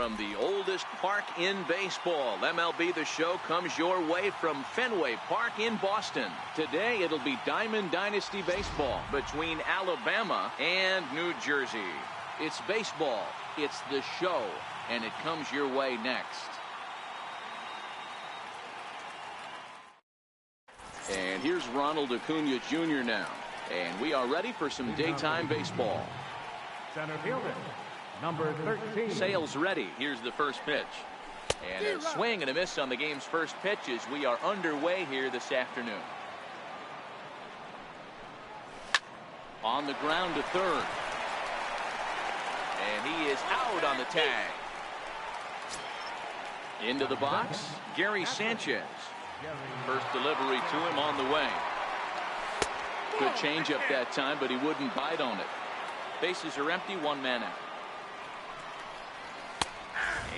from the oldest park in baseball. MLB The Show comes your way from Fenway Park in Boston. Today it'll be Diamond Dynasty Baseball between Alabama and New Jersey. It's baseball, it's The Show, and it comes your way next. And here's Ronald Acuna Jr. now. And we are ready for some daytime baseball. Center fielder, number 13. Sales ready. Here's the first pitch. And a swing and a miss on the game's first pitch as we are underway here this afternoon. On the ground to third. And he is out on the tag. Into the box, Gary Sanchez. First delivery to him on the way. Good changeup that time, but he wouldn't bite on it. Bases are empty, one man out.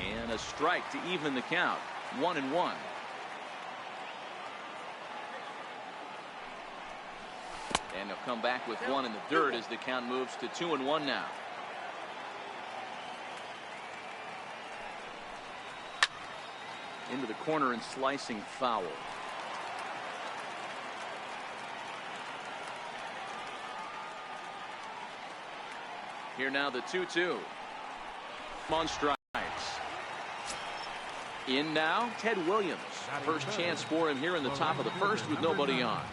And a strike to even the count. 1-1. And they'll come back with one in the dirt as the count moves to 2-1 now. Into the corner and slicing foul. Here now the 2-2. On strikes. In now, Ted Williams. First chance for him here in the top of the first with nobody on.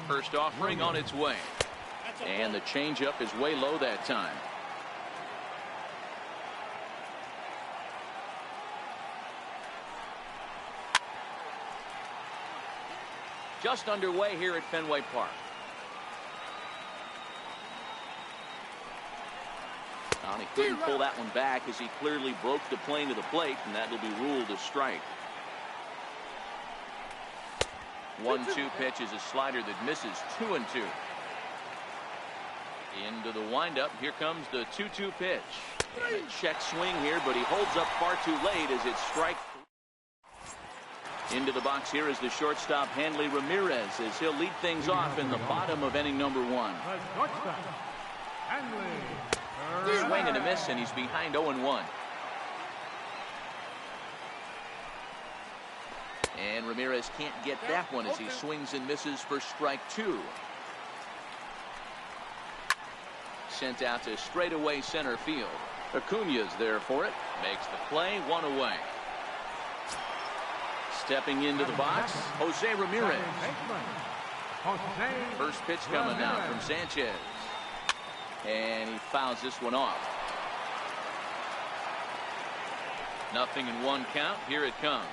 First offering on its way. And the changeup is way low that time. Just underway here at Fenway Park. He couldn't pull that one back as he clearly broke the plane to the plate, and that will be ruled a strike. 1-2 pitch is a slider that misses. 2-2. Into the windup. Here comes the 2-2 pitch. And a check swing here, but he holds up far too late as it's strike. Into the box here is the shortstop Hanley Ramirez as he'll lead things off in the bottom of inning number 1. Swing and a miss, and he's behind 0-1. And Ramirez can't get that one as he swings and misses for strike 2. Sent out to straightaway center field. Acuna's there for it. Makes the play, one away. Stepping into the box, Jose Ramirez. First pitch coming now from Sanchez. And he fouls this one off. 0-1 count. Here it comes.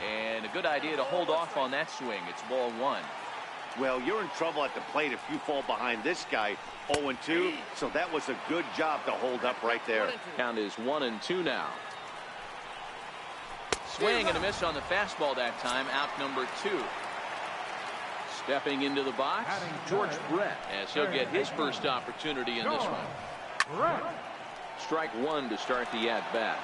And a good idea to hold off on that swing. It's ball 1. Well, you're in trouble at the plate if you fall behind this guy. 0-2. So that was a good job to hold up right there. Count is 1-2 now. Swing and a miss on the fastball that time. Out number 2. Stepping into the box, George Brett, as he'll get his first opportunity in this one. Strike 1 to start the at-bat.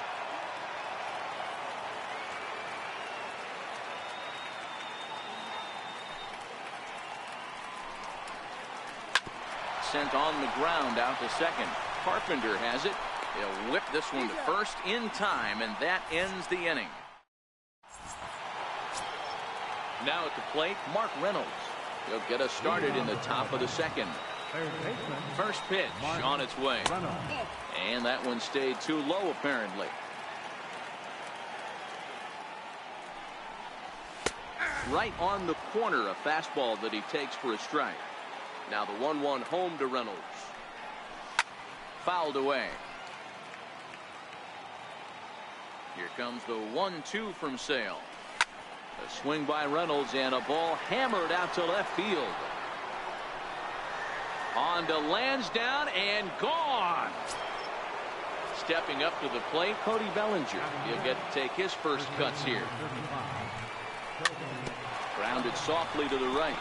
Sent on the ground out to second. Carpenter has it. He'll whip this one to first in time, and that ends the inning. Now at the plate, Mark Reynolds. He'll get us started in the top of the second. First pitch on its way. And that one stayed too low, apparently. Right on the corner, a fastball that he takes for a strike. Now the 1-1 home to Reynolds. Fouled away. Here comes the 1-2 from Sale. A swing by Reynolds and a ball hammered out to left field. On to Lansdowne and gone. Stepping up to the plate, Cody Bellinger. He'll get to take his first cuts here. Grounded softly to the right.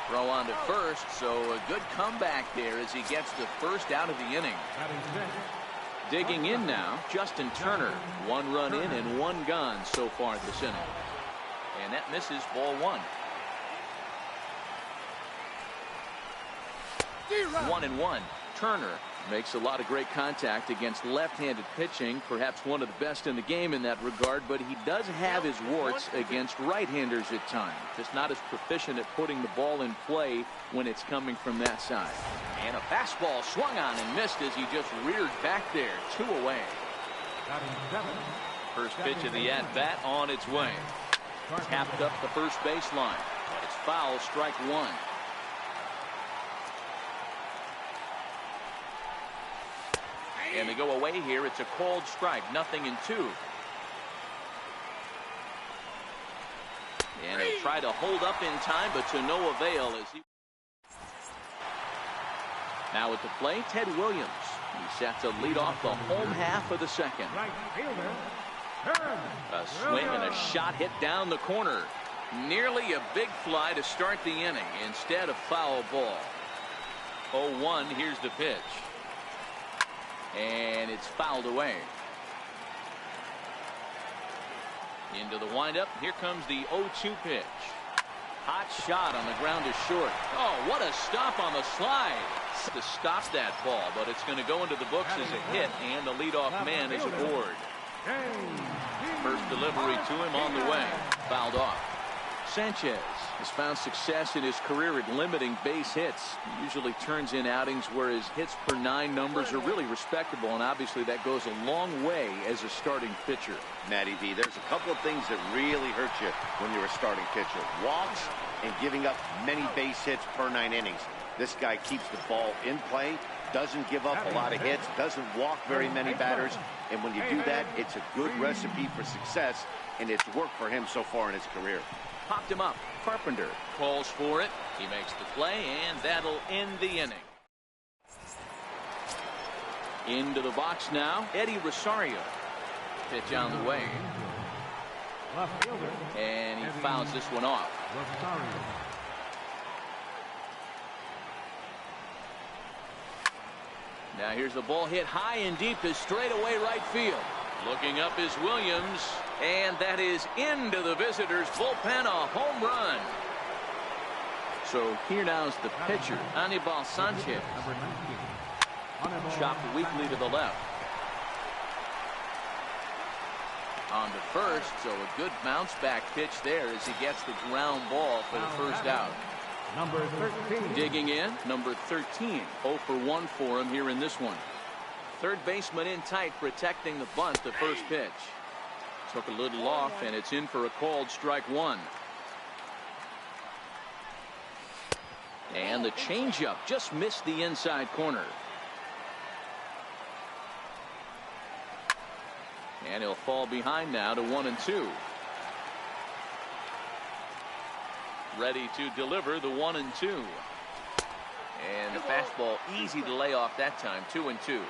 Throw on to first, so a good comeback there as he gets the first out of the inning. Digging in now, Justin Turner. 1 run in and 1 gone so far this inning. And that misses ball 1. 1-1. Turner makes a lot of great contact against left-handed pitching, perhaps one of the best in the game in that regard, but he does have his warts against right-handers at times. Just not as proficient at putting the ball in play when it's coming from that side. And a fastball swung on and missed as he just reared back there. 2 away. First pitch of the at-bat on its way. Tapped up the first baseline. It's foul, strike 1. And they go away here. It's a called strike. 0-2. And he'll try to hold up in time, but to no avail as he. Now at the plate, Ted Williams. He's set to lead off the home half of the second. A swing and a shot hit down the corner. Nearly a big fly to start the inning. Instead, a foul ball. 0-1. Here's the pitch. And it's fouled away. Into the windup. Here comes the 0-2 pitch. Hot shot on the ground is short. Oh, what a stop on the slide to stop that ball, but it's going to go into the books as a hit, and the leadoff man is aboard. First delivery to him on the way. Fouled off. Sanchez has found success in his career at limiting base hits. He usually turns in outings where his hits per 9 numbers are really respectable, and obviously that goes a long way as a starting pitcher. Matty V, there's a couple of things that really hurt you when you're a starting pitcher. Walks and giving up many base hits per 9 innings. This guy keeps the ball in play, doesn't give up a lot of hits, doesn't walk very many batters, and when you do that, it's a good recipe for success, and it's worked for him so far in his career. Popped him up. Carpenter calls for it. He makes the play, and that'll end the inning. Into the box now, Eddie Rosario. Pitch on the way. And he fouls this one off. Now here's the ball hit high and deep to straightaway right field. Looking up is Williams, and that is into the visitors' bullpen, a home run. So here now is the pitcher, Anibal Sanchez. Chopped weakly to the left. On to first, so a good bounce back pitch there as he gets the ground ball for the first out. Number 13. Digging in, number 13. 0 for 1 for him here in this one. Third baseman in tight, protecting the bunt. The first pitch took a little off, and it's in for a called strike 1. And the changeup just missed the inside corner. And he'll fall behind now to 1-2. Ready to deliver the 1-2. And the fastball easy to lay off that time. 2-2.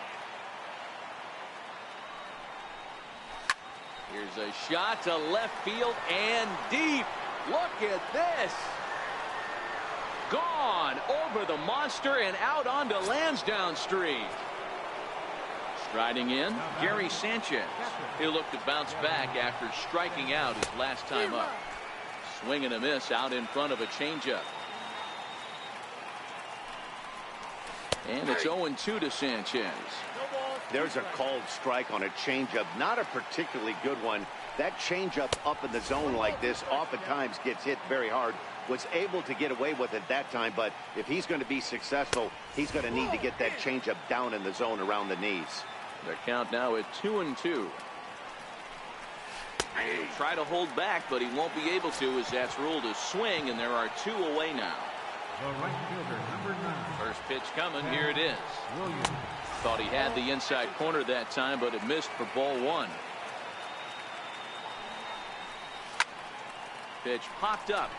Here's a shot to left field and deep. Look at this. Gone over the monster and out onto Lansdowne Street. Striding in, Gary Sanchez. He'll look to bounce back after striking out his last time up. Swing and a miss out in front of a changeup. And it's 0-2 to Sanchez. There's a called strike on a changeup, not a particularly good one. That changeup up in the zone like this oftentimes gets hit very hard. Was able to get away with it that time, but if he's going to be successful, he's going to need to get that changeup down in the zone around the knees. Their count now at 2-2. Try to hold back, but he won't be able to as that's ruled a swing, and there are 2 away now. The right fielder, number 9. First pitch coming. Here it is. Williams. Thought he had the inside corner that time, but it missed for ball 1. Pitch popped up.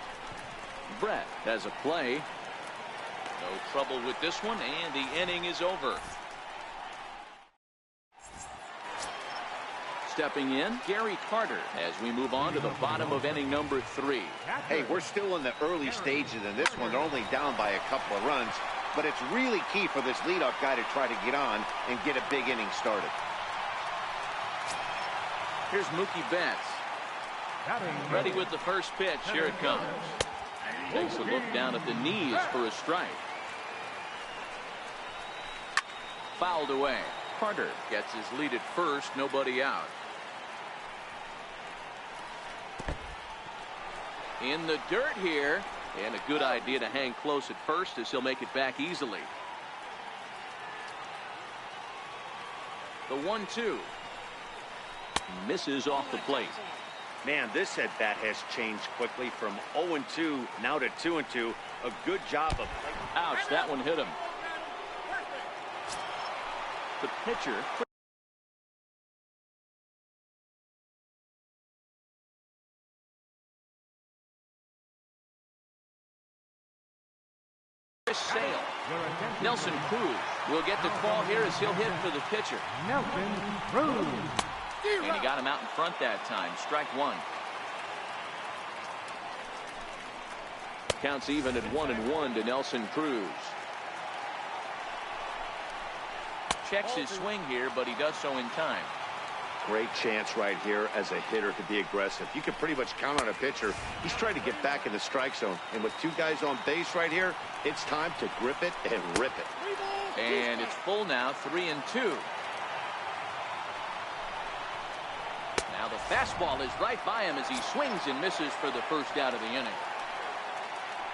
Brett has a play. No trouble with this one, and the inning is over. Stepping in, Gary Carter, as we move on to the bottom of inning number 3. Hey, we're still in the early stages in this one. They're only down by a couple of runs, but it's really key for this leadoff guy to try to get on and get a big inning started. Here's Mookie Betts. Ready with the first pitch. Here it comes. Takes a look down at the knees for a strike. fouled away. Carter gets his lead at first, nobody out. In the dirt here, and a good idea to hang close at first as he'll make it back easily. The 1-2 misses off the plate. Man, this at bat has changed quickly from 0-2 now to 2-2. A good job of. Ouch, that one hit him. The pitcher. Sale. Nelson Cruz will get the call here as he'll hit for the pitcher. Nelson Cruz. And he got him out in front that time. Strike one. Counts even at 1-1 to Nelson Cruz. Checks his swing here, but he does so in time. Great chance right here as a hitter to be aggressive. You can pretty much count on a pitcher. He's trying to get back in the strike zone. And with two guys on base right here, it's time to grip it and rip it. And it's full now, 3-2. Now the fastball is right by him as he swings and misses for the first out of the inning.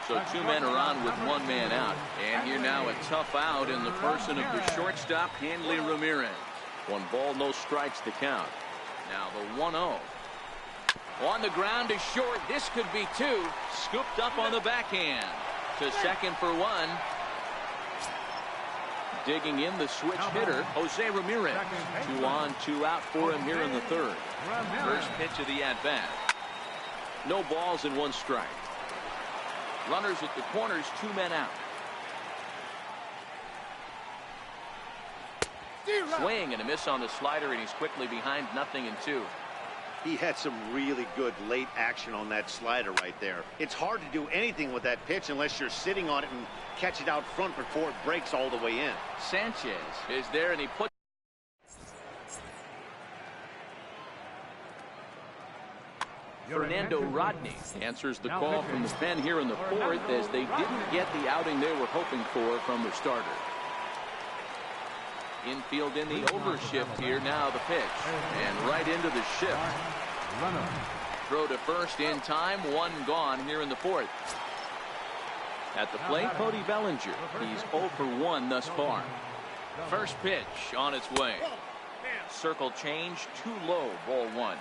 So two men are on with one man out. And here now a tough out in the person of the shortstop, Hanley Ramirez. 1 ball, no strikes to count. Now the 1-0. On the ground is short. This could be 2. Scooped up on the backhand. To second for 1. Digging in the switch hitter, Jose Ramirez. 2 on, 2 out for him here in the third. First pitch of the at-bat. No balls and 1 strike. Runners at the corners, 2 men out. Swing and a miss on the slider, and he's quickly behind 0-2. He had some really good late action on that slider right there. It's hard to do anything with that pitch unless you're sitting on it and catch it out front before it breaks all the way in. Sanchez is there, and he puts. Fernando Rodney answers the call from the pen here in the fourth as they didn't get the outing they were hoping for from the starter. Infield in the overshift here. Now the pitch. And right into the shift. Throw to first in time. 1 gone here in the fourth. At the plate, Cody Bellinger. He's 0 for 1 thus far. First pitch on its way. Circle change. Too low. Ball 1.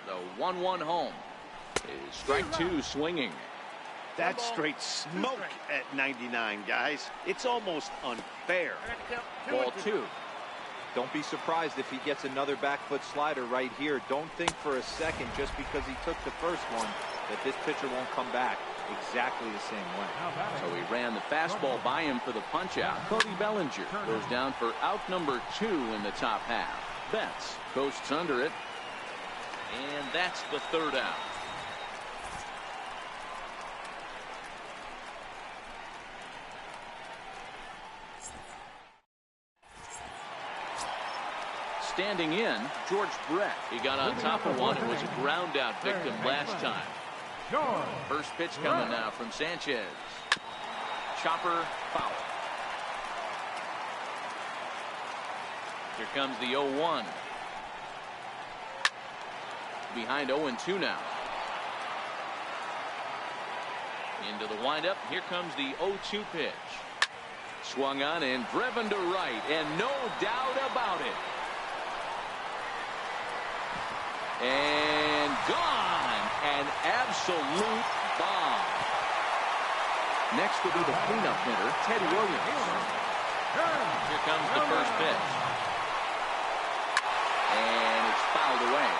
The 1-1 home is strike 2 swinging. That's straight smoke at 99, guys. It's almost unfair. Ball 2. Don't be surprised if he gets another back foot slider right here. Don't think for a second just because he took the first one that this pitcher won't come back exactly the same way. So he ran the fastball by him for the punch out. Cody Bellinger goes down for out number 2 in the top half. Betts coasts under it. And that's the third out. Standing in, George Brett. He got on top of one and was a ground out victim last time. First pitch coming now from Sanchez. Chopper foul. Here comes the 0-1. Behind 0-2 now. Into the windup. Here comes the 0-2 pitch. Swung on and driven to right, and no doubt about it. And gone. An absolute bomb. Next will be the cleanup hitter, Ted Williams. Here comes the first pitch. And it's fouled away.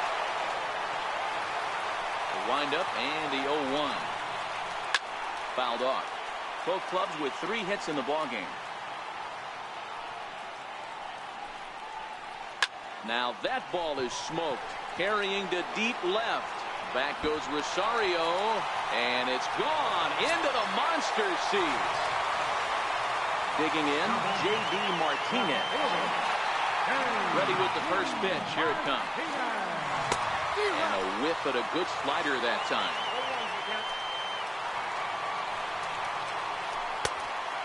Wind up and the 0-1. Fouled off. Both clubs with 3 hits in the ballgame. Now that ball is smoked. Carrying to deep left. Back goes Rosario. And it's gone into the monster seats. Digging in, J.D. Martinez. Ready with the first pitch. Here it comes. And a whiff at a good slider that time.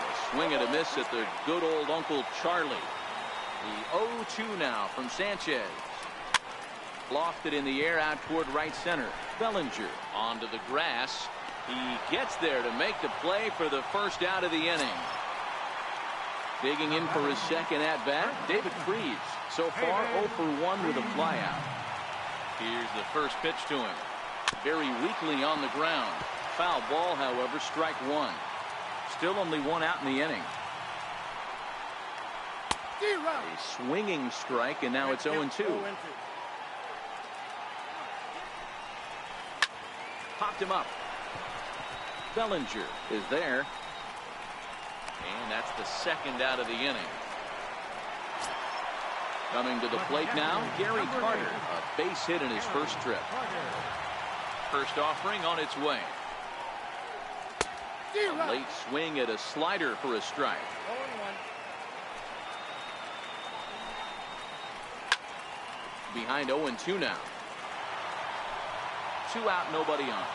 A swing and a miss at the good old Uncle Charlie. The 0-2 now from Sanchez. Lofted in the air out toward right center. Bellinger onto the grass. He gets there to make the play for the first out of the inning. Digging in for his second at bat, David Freese. So far 0 for 1 with a flyout. Here's the first pitch to him. Very weakly on the ground. Foul ball, however, strike one. Still only one out in the inning. A swinging strike, and now it's 0-2. Popped him up. Bellinger is there. And that's the second out of the inning. Coming to the plate now, Gary Carter. A base hit in his first trip. First offering on its way. A late swing at a slider for a strike. Behind 0-2 now. 2 out, nobody on.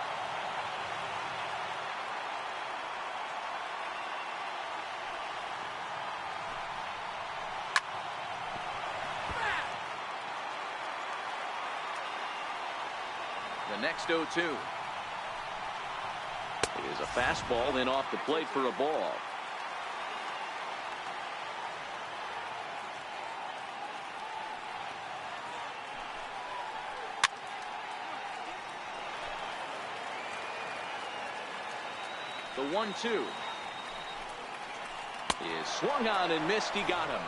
The next 0-2 is a fastball in off the plate for a ball. The 1-2 is swung on and missed. He got him.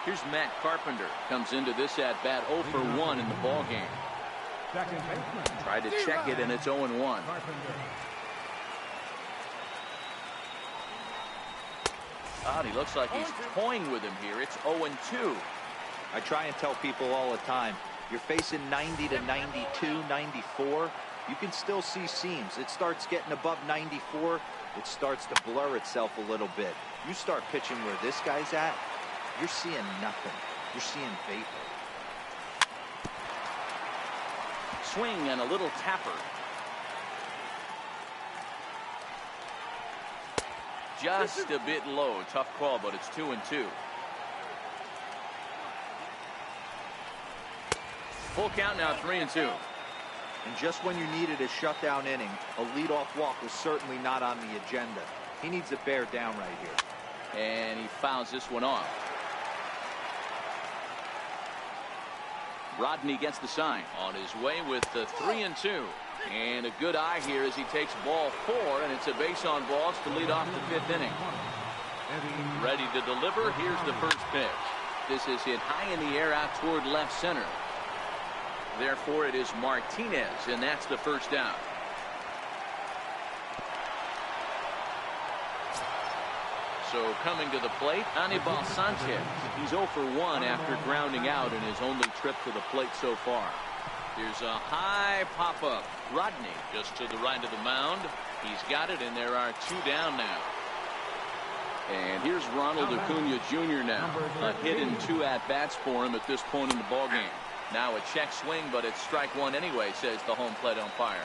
Here's Matt Carpenter. Comes into this at bat 0 for 1 in the ball game. Tried to check it, and it's 0-1. God, he looks like he's toying with him here. It's 0-2. I try and tell people all the time, you're facing 90 to 92, 94. You can still see seams. It starts getting above 94. It starts to blur itself a little bit. You start pitching where this guy's at, you're seeing nothing. You're seeing vapor. Swing and a little tapper. Just a bit low. Tough call, but it's 2-2. Full count now, 3-2. And just when you needed a shutdown inning, a leadoff walk was certainly not on the agenda. He needs to bear down right here. And he fouls this one off. Rodney gets the sign. On his way with the 3-2. And a good eye here as he takes ball 4, and it's a base on balls to lead off the 5th inning. Ready to deliver. Here's the first pitch. This is hit high in the air out toward left center. Therefore, it is Martinez, and that's the first out. So coming to the plate, Anibal Sanchez. He's 0 for 1 after grounding out in his only trip to the plate so far. Here's a high pop-up. Rodney just to the right of the mound. He's got it, and there are 2 down now. And here's Ronald Acuna Jr. now. A hit in 2 at-bats for him at this point in the ballgame. Now a check swing, but it's strike 1 anyway, says the home plate umpire.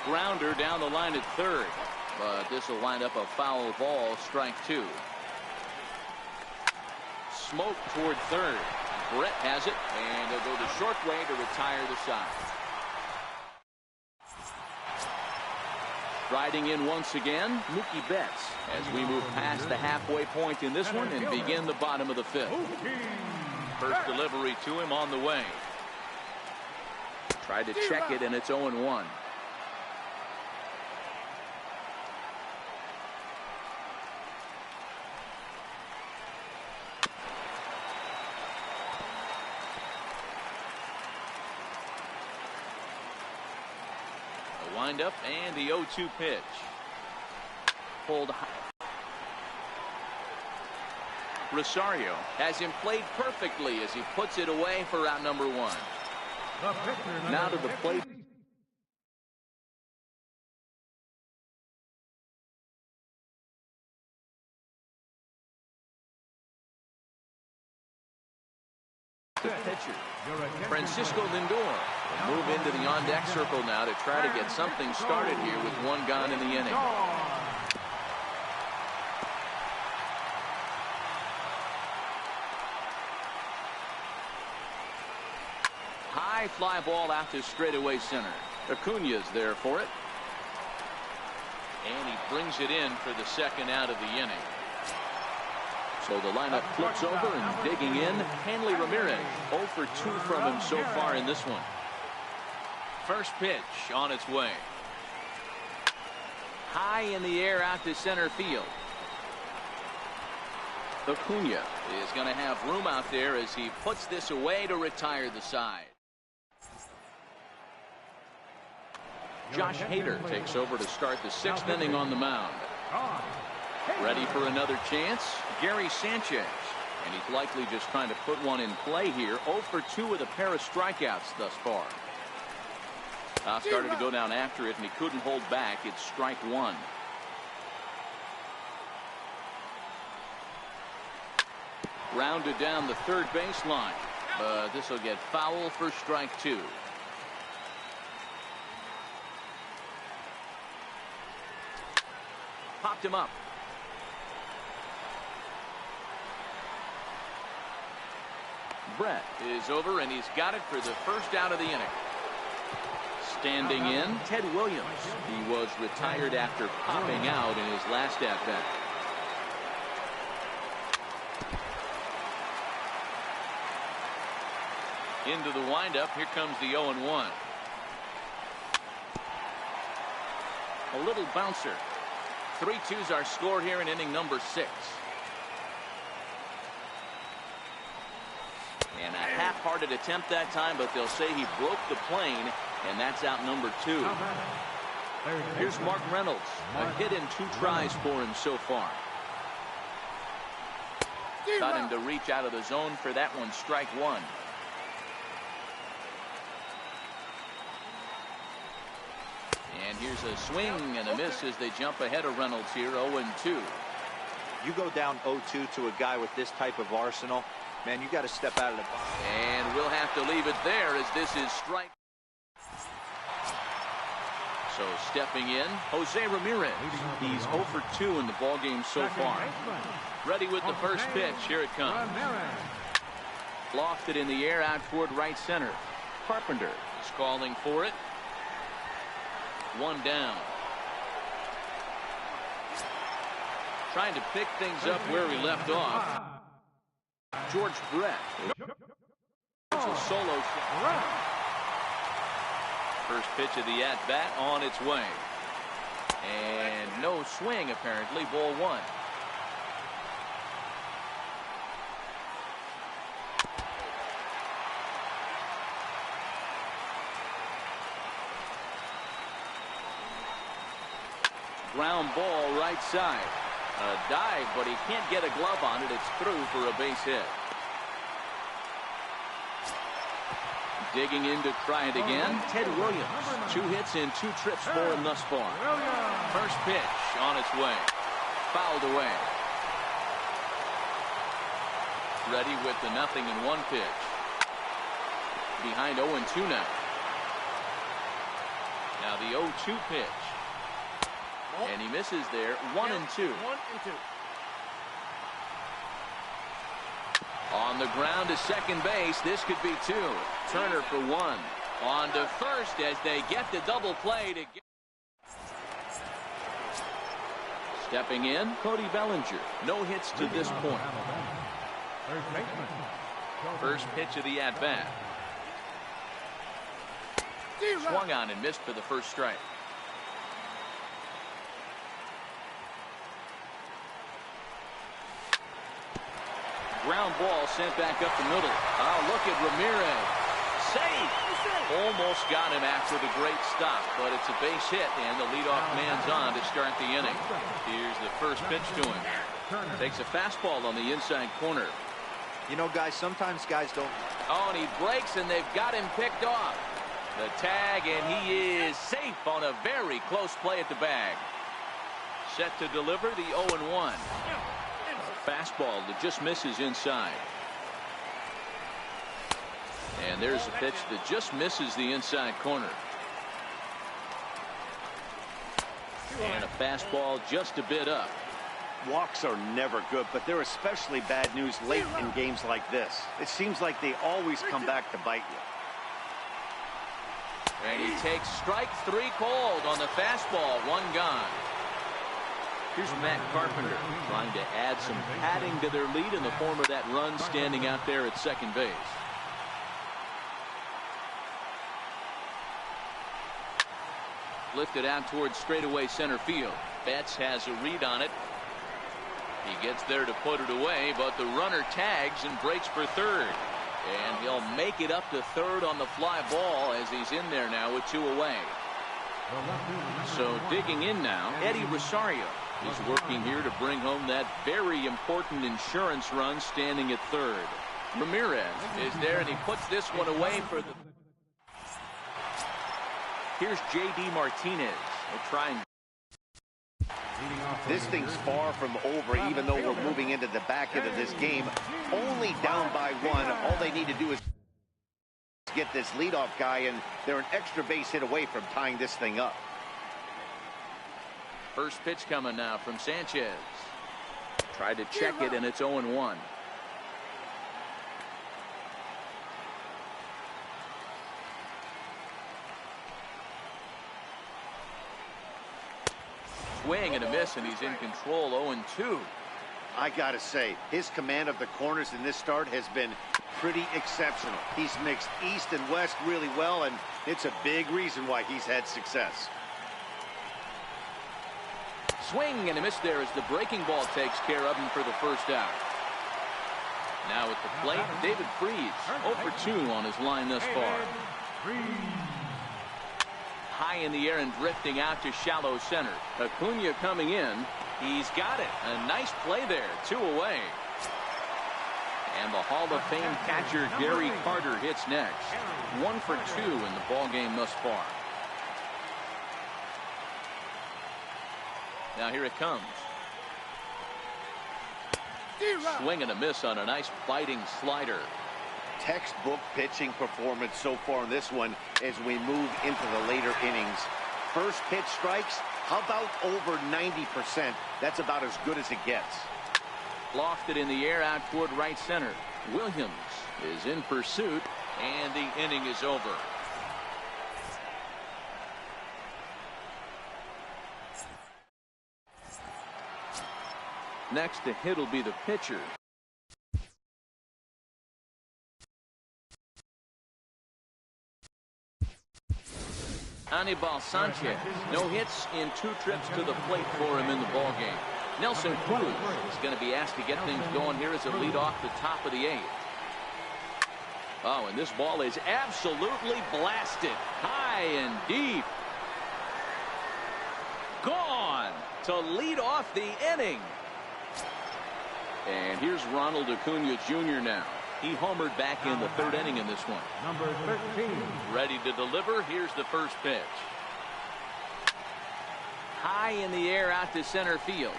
Grounder down the line at third. But this will wind up a foul ball, strike 2. Smoke toward third. Brett has it, and they'll go the short way to retire the side. Riding in once again, Mookie Betts, as we move past the halfway point in this one and begin the bottom of the 5th. First delivery to him on the way. Tried to check it, and it's 0-1. Wind up and the 0-2 pitch. Pulled high. Rosario has him played perfectly as he puts it away for out number 1. Now to the plate. The pitcher, Francisco Lindor, will move into the on-deck circle now to try to get something started here with one gone in the inning. High fly ball out to straightaway center. Acuna's there for it. And he brings it in for the second out of the inning. So the lineup flips over and digging in, Hanley Ramirez. 0 for 2 from him so far in this one. First pitch on its way. High in the air out to center field. Acuna is going to have room out there as he puts this away to retire the side. Josh Hader takes over to start the 6th inning on the mound. Ready for another chance, Gary Sanchez. And he's likely just trying to put one in play here. 0 for 2 with a pair of strikeouts thus far. Started to go down after it, and he couldn't hold back. It's strike one. Rounded down the third baseline. But this will get foul for strike two. Popped him up. Brett is over, and he's got it for the first out of the inning. Standing in, Ted Williams. He was retired after popping out in his last at-bat. Into the windup. Here comes the 0-1. A little bouncer. 3-2's our score here in inning number 6. And a half-hearted attempt that time, but they'll say he broke the plane, and that's out number 2. Here's Mark Reynolds. A hit in 2 tries for him so far. Got him to reach out of the zone for that one. Strike one. And here's a swing and a miss as they jump ahead of Reynolds here. 0-2. You go down 0-2 to a guy with this type of arsenal, man, you got to step out of the box. And we'll have to leave it there as this is strike. So stepping in, Jose Ramirez. He's 0 for 2 in the ballgame so far. Ready with the first pitch. Here it comes. Lofted in the air out toward right center. Carpenter is calling for it. One down. Trying to pick things up where he left off. George Brett. It's a solo shot. First pitch of the at-bat on its way. And no swing apparently. Ball one. Ground ball right side. A dive, but he can't get a glove on it. It's through for a base hit. Digging in to try it again, Ted Williams. 2 hits in 2 trips for him thus far. First pitch on its way. Fouled away. Ready with the 0-1 pitch. Behind 0-2 now. Now the 0-2 pitch. And he misses there. 1-2. On the ground to second base. This could be 2. Turner for 1. On to first as they get the double play to get. Stepping in, Cody Bellinger. No hits to this point. First pitch of the at-bat. Swung on and missed for the first strike. Ground ball sent back up the middle. Oh, look at Ramirez. Save. Almost got him after the great stop, but it's a base hit, and the leadoff man's on to start the inning. Here's the first pitch to him. Takes a fastball on the inside corner. You know, guys, sometimes guys don't. Oh, and he breaks, and they've got him picked off. The tag, and he is safe on a very close play at the bag. Set to deliver the 0-1. Fastball that just misses inside. And there's a pitch that just misses the inside corner. And a fastball just a bit up. Walks are never good, but they're especially bad news late in games like this. It seems like they always come back to bite you. And he takes strike 3 called on the fastball. 1 gone. Here's Matt Carpenter trying to add some padding to their lead in the form of that run standing out there at second base. Lifted out towards straightaway center field. Betts has a read on it. He gets there to put it away, but the runner tags and breaks for third. And he'll make it up to third on the fly ball as he's in there now with 2 away. So digging in now, Eddie Rosario is working here to bring home that very important insurance run standing at third. Ramirez is there, and he puts this one away for the... Here's J.D. Martinez. They're trying. This thing's far from over, even though we're moving into the back end of this game. Only down by 1. All they need to do is get this leadoff guy, and they're an extra base hit away from tying this thing up. First pitch coming now from Sanchez. Tried to check it, and it's 0-1. Swing and a miss, and he's in control. 0-2. I gotta say, his command of the corners in this start has been pretty exceptional. He's mixed east and west really well, and it's a big reason why he's had success. Swing and a miss there as the breaking ball takes care of him for the first out. Now at the plate, David Freese. 0 for 2 on his line thus far. High in the air and drifting out to shallow center. Acuna coming in. He's got it. A nice play there. 2 away. And the Hall of Fame catcher Gary Carter hits next. 1 for 2 in the ball game thus far. Now here it comes. Swing and a miss on a nice biting slider. Textbook pitching performance so far in this one as we move into the later innings. First pitch strikes, how about over 90%? That's about as good as it gets. Lofted in the air out toward right center. Williams is in pursuit, and the inning is over. Next to hit will be the pitcher. Anibal Sanchez. No hits in 2 trips to the plate for him in the ballgame. Nelson Cruz is going to be asked to get things going here as a lead off the top of the 8th. Oh, and this ball is absolutely blasted. High and deep. Gone to lead off the inning. And here's Ronald Acuna Jr. now. He homered back in the 3rd inning in this one. Number 13. Ready to deliver. Here's the first pitch. High in the air out to center field.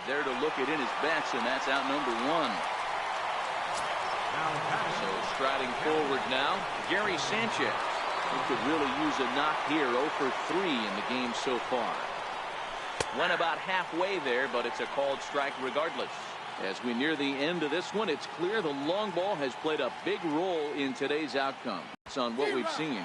There to look it in his bets, and that's out number 1. So striding forward now, Gary Sanchez. He could really use a knock here. 0 for 3 in the game so far. Went about halfway there, but it's a called strike regardless. As we near the end of this one, it's clear the long ball has played a big role in today's outcome. It's on what we've seen.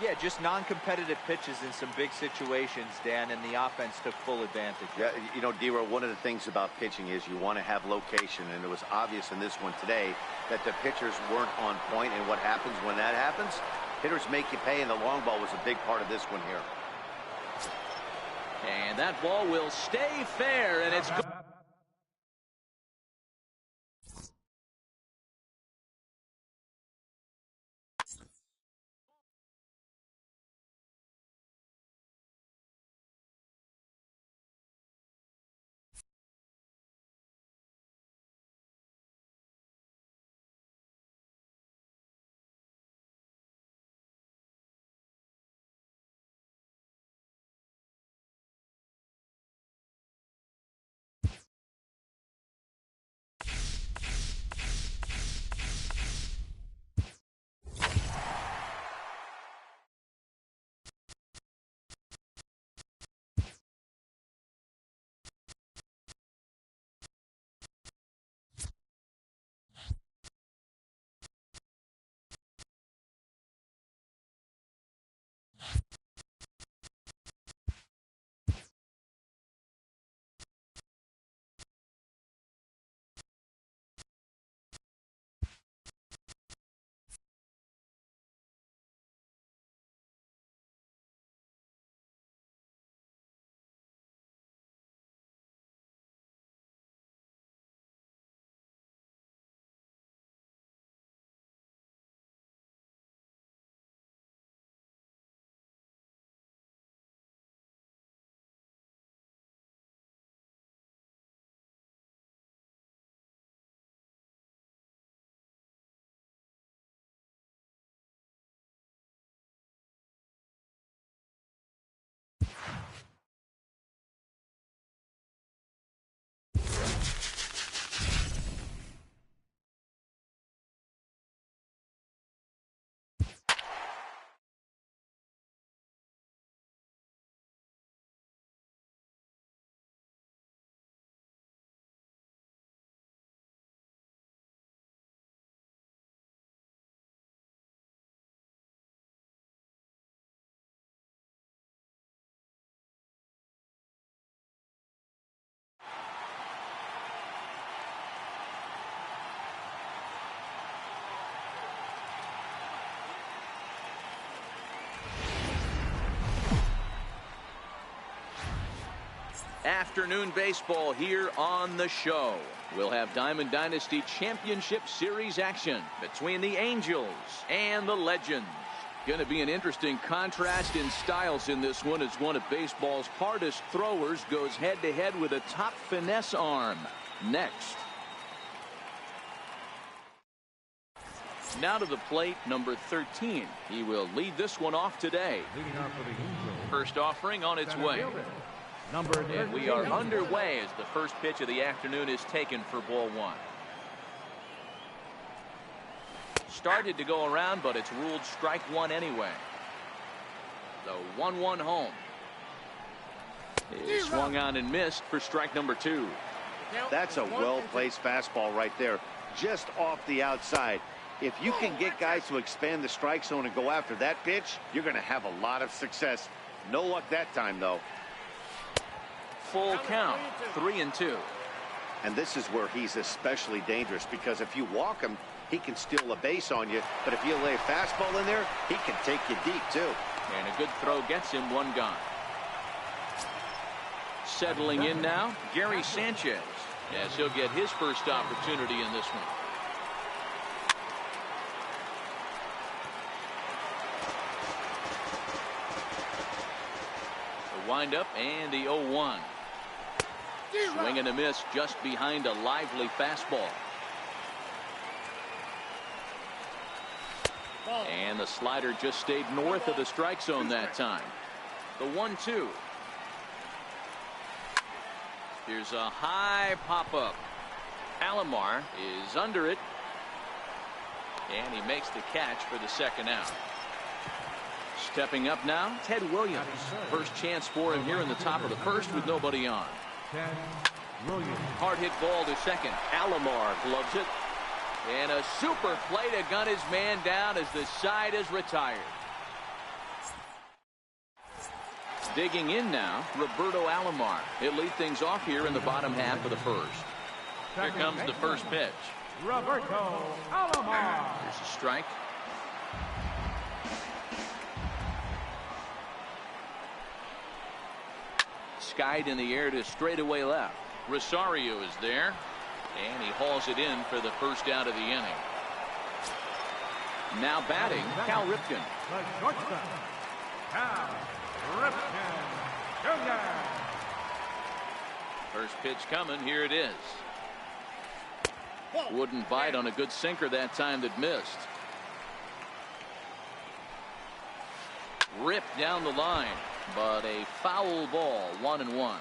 Yeah, just non-competitive pitches in some big situations, Dan, and the offense took full advantage. Yeah, you know, D-Row, one of the things about pitching is you want to have location, and it was obvious in this one today that the pitchers weren't on point, and what happens when that happens? Hitters make you pay, and the long ball was a big part of this one here. And that ball will stay fair, and it's good. Afternoon baseball here on the show. We'll have Diamond Dynasty Championship Series action between the Angels and the Legends. Going to be an interesting contrast in styles in this one as one of baseball's hardest throwers goes head-to-head with a top finesse arm. Next. Now to the plate, number 13. He will lead this one off today. First offering on its way. And we are underway as the first pitch of the afternoon is taken for ball one. Started to go around, but it's ruled strike one anyway. The 1-1 home. He swung on and missed for strike number 2. That's a well-placed fastball right there, just off the outside. If you can get guys to expand the strike zone and go after that pitch, you're going to have a lot of success. No luck that time, though. Full count, 3-2. And this is where he's especially dangerous, because if you walk him, he can steal a base on you. But if you lay a fastball in there, he can take you deep, too. And a good throw gets him one gone. Settling in now, Gary Sanchez, as he'll get his first opportunity in this one. The windup and the 0-1. Swing and a miss just behind a lively fastball. And the slider just stayed north of the strike zone that time. The 1-2. Here's a high pop-up. Alomar is under it. And he makes the catch for the second out. Stepping up now, Ted Williams. First chance for him here in the top of the first with nobody on. Hard hit ball to second. Alomar gloves it. And a super play to gun his man down as the side is retired. Digging in now, Roberto Alomar. He'll lead things off here in the bottom half of the first. Here comes the first pitch. Roberto Alomar. Here's a strike. Skied in the air to straightaway left. Rosario is there. And he hauls it in for the first out of the inning. Now batting, Cal Ripken. The shortstop, Cal Ripken Jr. First pitch coming. Here it is. Wouldn't bite on a good sinker that time that missed. Ripped down the line, but a foul ball, 1-1.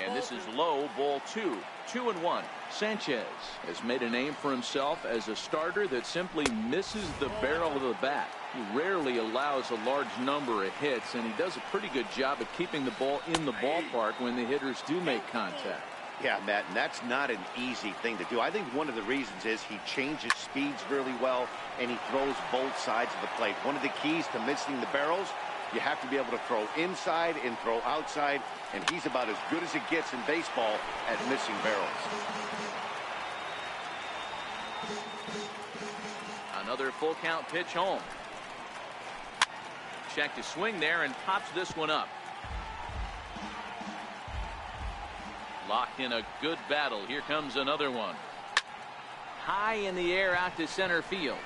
And this is low, ball 2. 2-1. Sanchez has made a name for himself as a starter that simply misses the barrel of the bat. He rarely allows a large number of hits, and he does a pretty good job of keeping the ball in the ballpark when the hitters do make contact. Yeah, Matt, and that's not an easy thing to do. I think one of the reasons is he changes speeds really well, and he throws both sides of the plate. One of the keys to missing the barrels, you have to be able to throw inside and throw outside, and he's about as good as it gets in baseball at missing barrels. Another full count pitch home. Check to swing there and pops this one up. Locked in a good battle. Here comes another one. High in the air out to center field.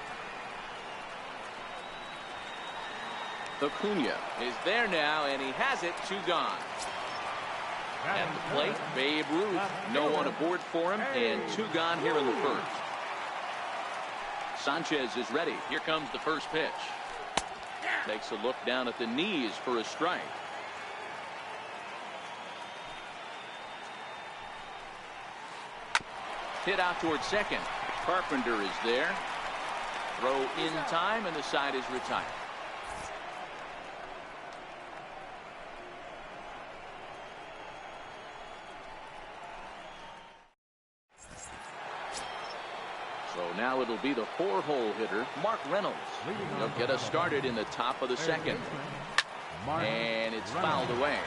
Acuna is there now, and he has it. 2 gone. At the plate, Babe Ruth. No one aboard for him, and 2 gone here in the first. Sanchez is ready. Here comes the first pitch. Takes a look down at the knees for a strike. Hit out towards second. Carpenter is there. Throw in time, and the side is retired. So now it'll be the 4-hole hitter, Mark Reynolds. He'll get us started in the top of the second. And it's fouled away.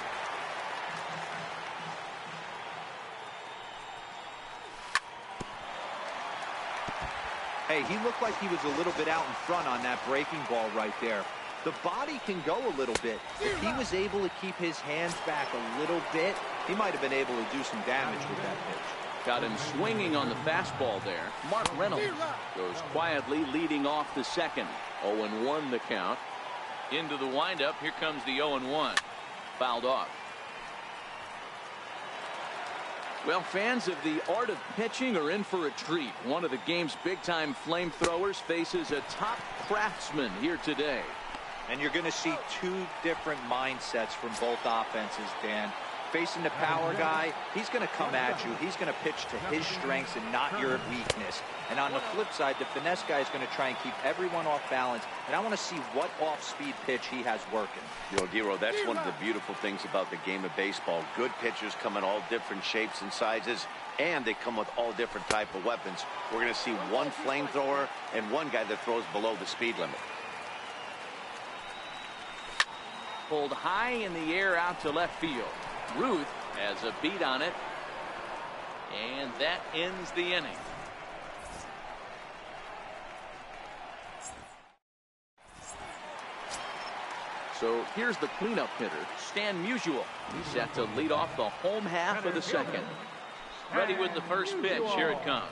Hey, he looked like he was a little bit out in front on that breaking ball right there. The body can go a little bit. If he was able to keep his hands back a little bit, he might have been able to do some damage with that pitch. Got him swinging on the fastball there. Mark Reynolds goes quietly leading off the second. 0-1 the count. Into the windup. Here comes the 0-1. Fouled off. Well, fans of the art of pitching are in for a treat. One of the game's big-time flamethrowers faces a top craftsman here today. And you're going to see two different mindsets from both offenses, Dan. Facing the power guy, he's going to come at you. He's going to pitch to his strengths and not your weakness. And on the flip side, the finesse guy is going to try and keep everyone off balance. And I want to see what off-speed pitch he has working. Dero, that's one of the beautiful things about the game of baseball. Good pitchers come in all different shapes and sizes, and they come with all different type of weapons. We're going to see one flamethrower and one guy that throws below the speed limit. Pulled high in the air out to left field. Ruth has a beat on it, and that ends the inning. So here's the cleanup hitter, Stan Musial. He's set to lead off the home half of the second. Ready with the first pitch. Here it comes.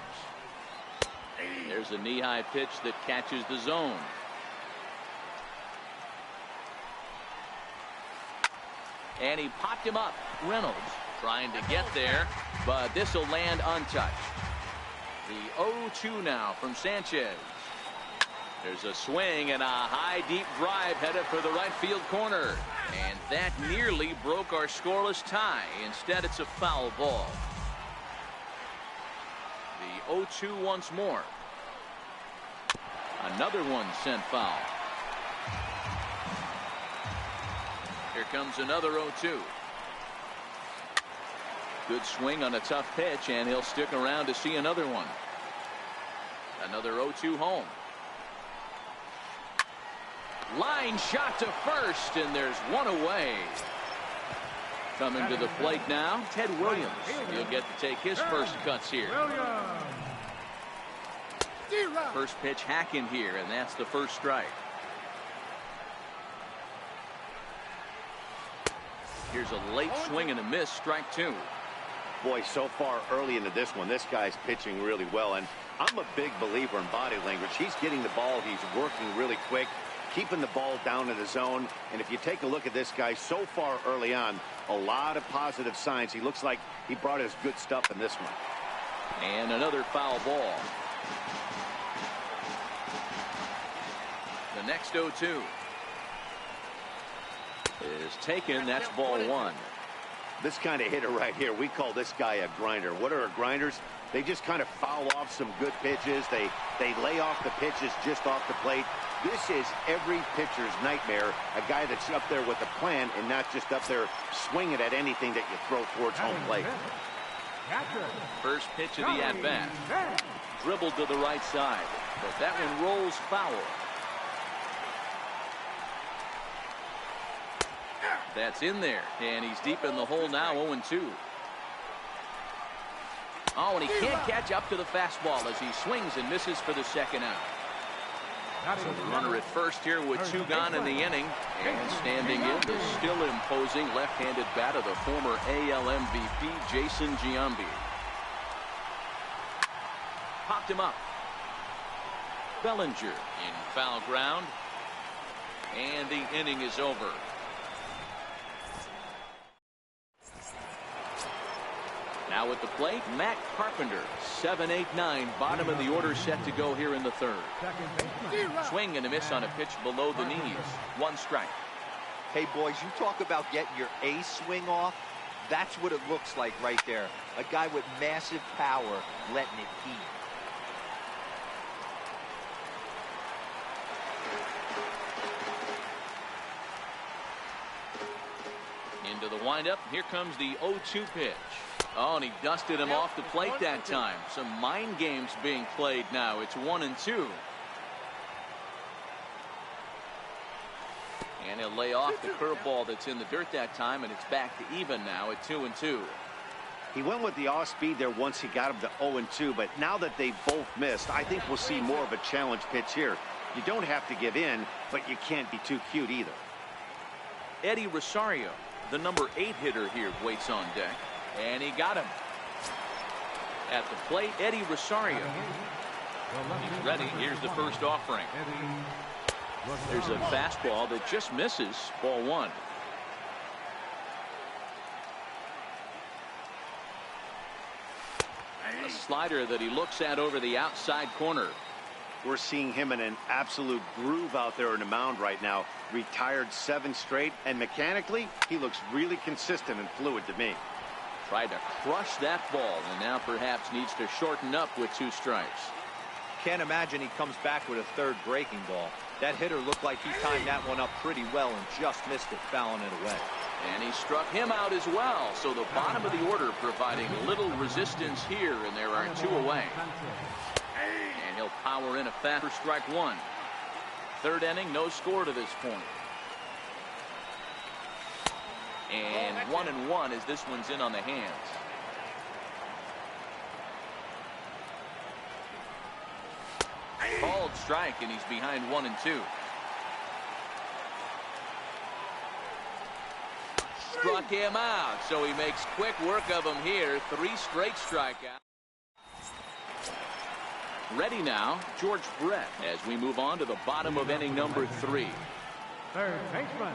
There's a knee-high pitch that catches the zone. And he popped him up. Reynolds trying to get there, but this will land untouched. The 0-2 now from Sanchez. There's a swing and a high deep drive headed for the right field corner. And that nearly broke our scoreless tie. Instead, it's a foul ball. The 0-2 once more. Another one sent foul. Here comes another 0-2. Good swing on a tough pitch, and he'll stick around to see another one. Another 0-2 home. Line shot to first, and there's one away. Coming to the plate now, Ted Williams. He'll get to take his first cuts here. First pitch hack in here, and that's the first strike. Here's a late swing and a miss, strike two. Boy, so far early into this one, this guy's pitching really well, and I'm a big believer in body language. He's getting the ball, he's working really quick, keeping the ball down in the zone. And if you take a look at this guy so far early on, a lot of positive signs. He looks like he brought his good stuff in this one. And another foul ball. The next 0-2 is taken. That's ball one. This kind of hitter right here, we call this guy a grinder. What are grinders? They just kind of foul off some good pitches. They lay off the pitches just off the plate. This is every pitcher's nightmare, a guy that's up there with a plan and not just up there swinging at anything that you throw towards home plate. First pitch of the at-bat. Dribbled to the right side, but that one rolls foul. That's in there, and he's deep in the hole now, 0-2. Oh, and he can't catch up to the fastball as he swings and misses for the second out. So the runner at first here with two gone in the inning, and standing in the still imposing left-handed bat of the former AL MVP, Jason Giambi. Popped him up. Bellinger in foul ground, and the inning is over. Now at the plate, Matt Carpenter, 7, 8, 9, bottom of the order, set to go here in the third. Swing and a miss on a pitch below the knees. One strike. Hey, boys, you talk about getting your A swing off. That's what it looks like right there. A guy with massive power letting it heat. Into the windup. Here comes the 0-2 pitch. Oh, and he dusted him off the plate that time. Some mind games being played now. It's 1-2. And he'll lay off the curveball that's in the dirt that time, and it's back to even now at 2-2. He went with the off speed there once he got him to 0-2, but now that they both missed, I think we'll see more of a challenge pitch here. You don't have to give in. but you can't be too cute either. Eddie Rosario, the number 8 hitter here, waits on deck. And he got him. At the plate, Eddie Rosario. He's ready. Here's the first offering. There's a fastball that just misses. Ball 1. A slider that he looks at over the outside corner. We're seeing him in an absolute groove out there in the mound right now. Retired 7 straight, and mechanically, he looks really consistent and fluid to me. Tried to crush that ball, and now perhaps needs to shorten up with 2 strikes. Can't imagine he comes back with a 3rd breaking ball. That hitter looked like he timed that one up pretty well and just missed it, fouling it away. And he struck him out as well. So the bottom of the order providing little resistance here, and there are 2 away. And he'll power in a fast for strike 1. 3rd inning, no score to this point. And 1-1 as this one's in on the hands. Called strike, and he's behind 1-2. Struck him out, so he makes quick work of him here. 3 straight strikeouts. Ready now, George Brett, as we move on to the bottom of inning number 3. Third baseman.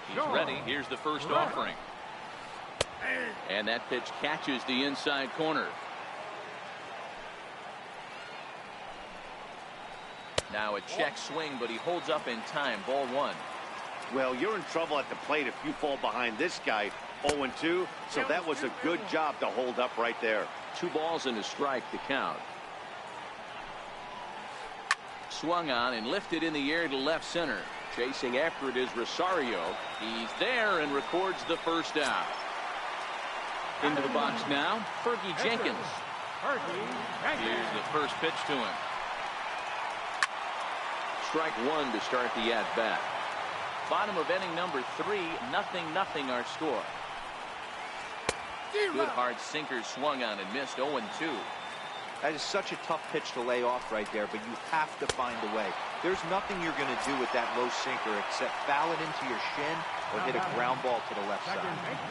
He's ready. Here's the first offering. And that pitch catches the inside corner. Now a check swing, but he holds up in time. Ball 1. Well, you're in trouble at the plate if you fall behind this guy. 0-2, so that was a good job to hold up right there. 2 balls and a strike to count. Swung on and lifted in the air to left center. Chasing after it is Rosario. He's there and records the first out. Into the box now, Fergie Jenkins. Here's the first pitch to him. Strike 1 to start the at-bat. Bottom of inning number 3, 0-0 our score. Good hard sinker swung on and missed. 0-2. That is such a tough pitch to lay off right there, but you have to find a way. There's nothing you're going to do with that low sinker except foul it into your shin or hit a ground ball to the left side.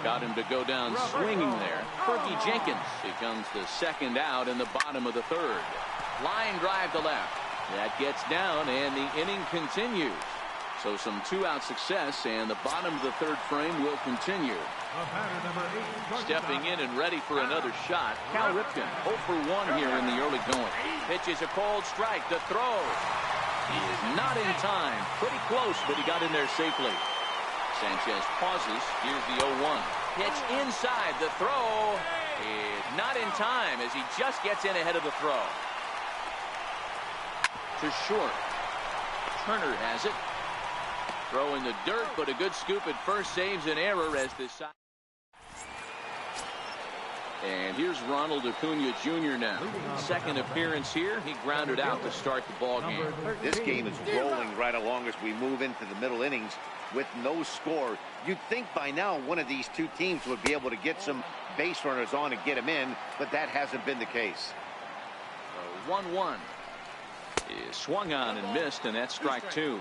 Got him to go down swinging there. Fergie Jenkins becomes the 2nd out in the bottom of the 3rd. Line drive to left. That gets down, and the inning continues. So some 2-out success, and the bottom of the 3rd frame will continue. Stepping in and ready for another shot, Cal Ripken, 0 for 1 here in the early going. Pitches a cold strike to throw. He is not in time. Pretty close, but he got in there safely. Sanchez pauses. Here's the 0-1. Pitch inside. The throw is not in time as he just gets in ahead of the throw. To short. Turner has it. Throw in the dirt, but a good scoop at first saves an error as this side. And here's Ronald Acuna Jr. now. 2nd appearance here. He grounded out to start the ball game. This game is rolling right along as we move into the middle innings with no score. You'd think by now one of these 2 teams would be able to get some base runners on and get them in, but that hasn't been the case. 1-1 is swung on and missed, and that's strike 2.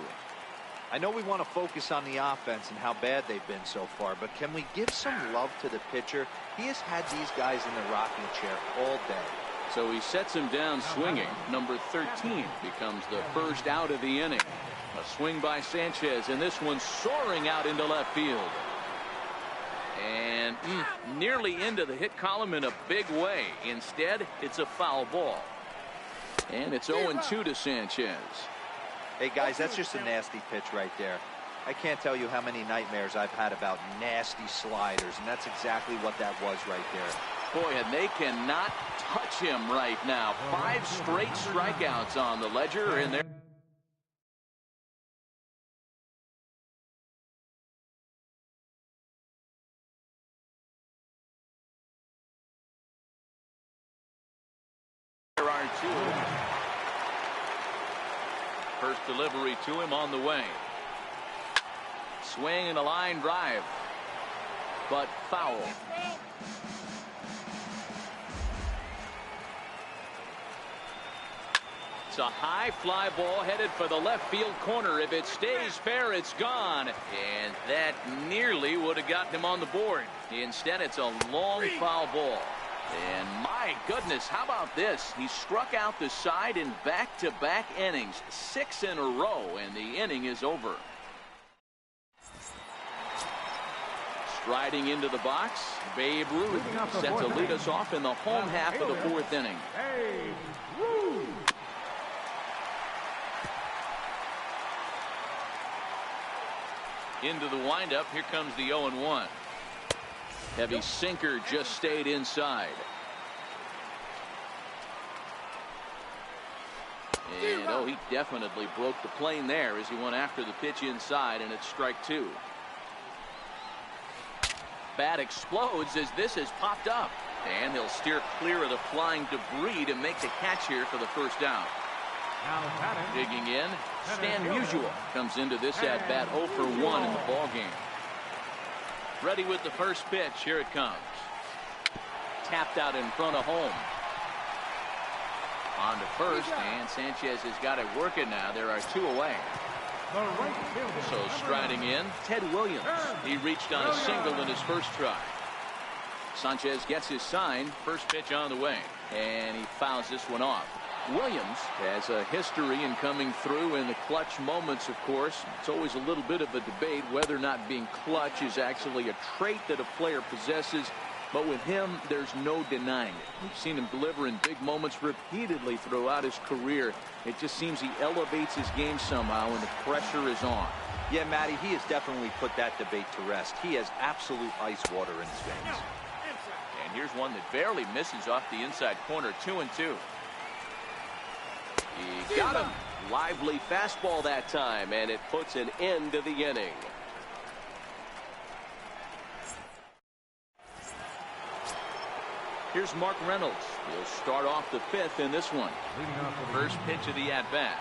I know we want to focus on the offense and how bad they've been so far, but can we give some love to the pitcher? He has had these guys in the rocking chair all day. So he sets him down swinging. Number 13 becomes the 1st out of the inning. A swing by Sanchez, and this one soaring out into left field. And nearly into the hit column in a big way. Instead, it's a foul ball. And it's 0-2 to Sanchez. Hey, guys, that's just a nasty pitch right there. I can't tell you how many nightmares I've had about nasty sliders, and that's exactly what that was right there. Boy, and they cannot touch him right now. 5 straight strikeouts on the ledger, and there are 2. First delivery to him on the way. Swing and a line drive, but foul. It's a high fly ball headed for the left field corner. If it stays fair, it's gone. And that nearly would have gotten him on the board. Instead, it's a long foul ball. And my goodness, how about this? He struck out the side in back-to-back innings, 6 in a row, and the inning is over. Striding into the box, Babe Ruth set to lead us off in the home half of the 4th inning. Into the windup, here comes the 0-1. Heavy sinker just stayed inside. And oh, he definitely broke the plane there as he went after the pitch inside, and it's strike 2. Bat explodes as this has popped up, and he'll steer clear of the flying debris to make the catch here for the first down. Digging in, Stan Musial comes into this at bat 0 for 1 in the ball game. Ready with the first pitch. Here it comes. Tapped out in front of home. On to first, and Sanchez has got it working now. There are 2 away. So striding in, Ted Williams. He reached on a single in his first try. Sanchez gets his sign. First pitch on the way, and he fouls this one off. Williams has a history in coming through in the clutch moments, of course. It's always a little bit of a debate whether or not being clutch is actually a trait that a player possesses. But with him, there's no denying it. We've seen him deliver in big moments repeatedly throughout his career. It just seems he elevates his game somehow when the pressure is on. Yeah, Matty, he has definitely put that debate to rest. He has absolute ice water in his veins. And here's one that barely misses off the inside corner. 2-2. He got him. Lively fastball that time, and it puts an end to the inning. Here's Mark Reynolds. He'll start off the 5th in this one. First pitch of the at-bat.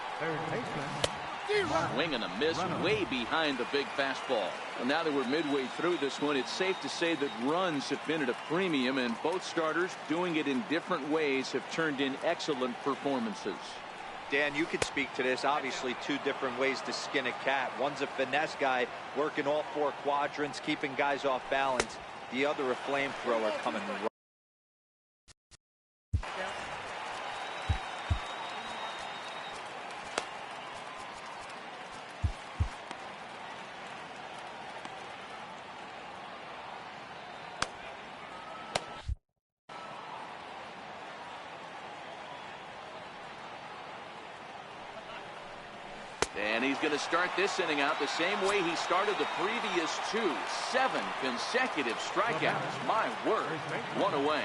Swing and a miss way behind the big fastball. Well, now that we're midway through this one, it's safe to say that runs have been at a premium, and both starters, doing it in different ways, have turned in excellent performances. Dan, you could speak to this. Obviously, 2 different ways to skin a cat. One's a finesse guy working all 4 quadrants, keeping guys off balance. The other a flamethrower coming right. And he's going to start this inning out the same way he started the previous 2. 7 consecutive strikeouts. My word. 1 away.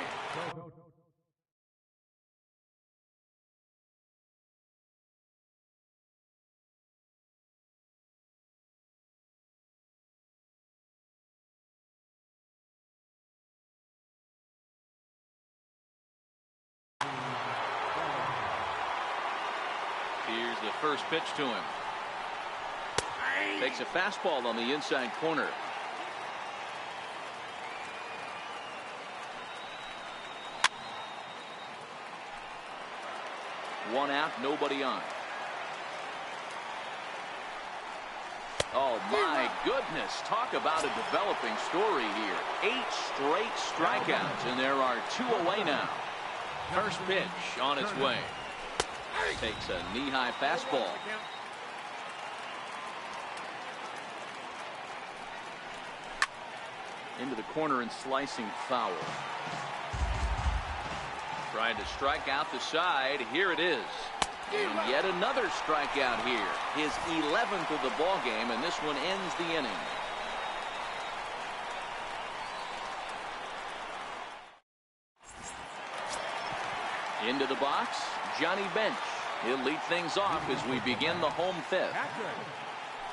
Here's the first pitch to him. Takes a fastball on the inside corner. One out, nobody on. Oh my goodness, talk about a developing story here. 8 straight strikeouts, and there are 2 away now. First pitch on its way. Takes a knee-high fastball. Into the corner and slicing foul. Trying to strike out the side. Here it is. And yet another strikeout here. His 11th of the ball game, and this one ends the inning. Into the box, Johnny Bench. He'll lead things off as we begin the home 5th.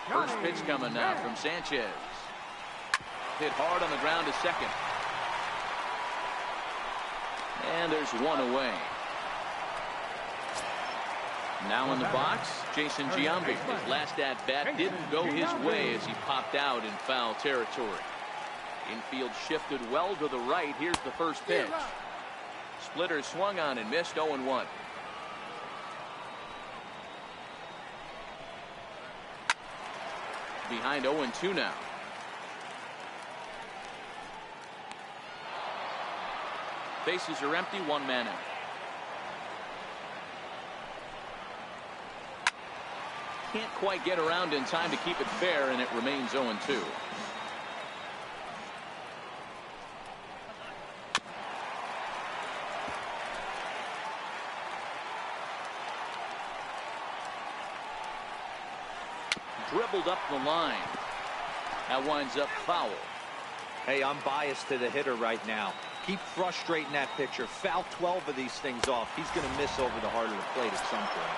First pitch coming now from Sanchez. Hit hard on the ground to second. And there's 1 away. Now in the box, Jason Giambi. His last at-bat didn't go his way as he popped out in foul territory. Infield shifted well to the right. Here's the first pitch. Splitter swung on and missed. 0-1. behind 0-2 now. Bases are empty, one man out. Can't quite get around in time to keep it fair, and it remains 0-2. Dribbled up the line. That winds up foul. Hey, I'm biased to the hitter right now. Keep frustrating that pitcher. Foul 12 of these things off. He's going to miss over the heart of the plate at some point.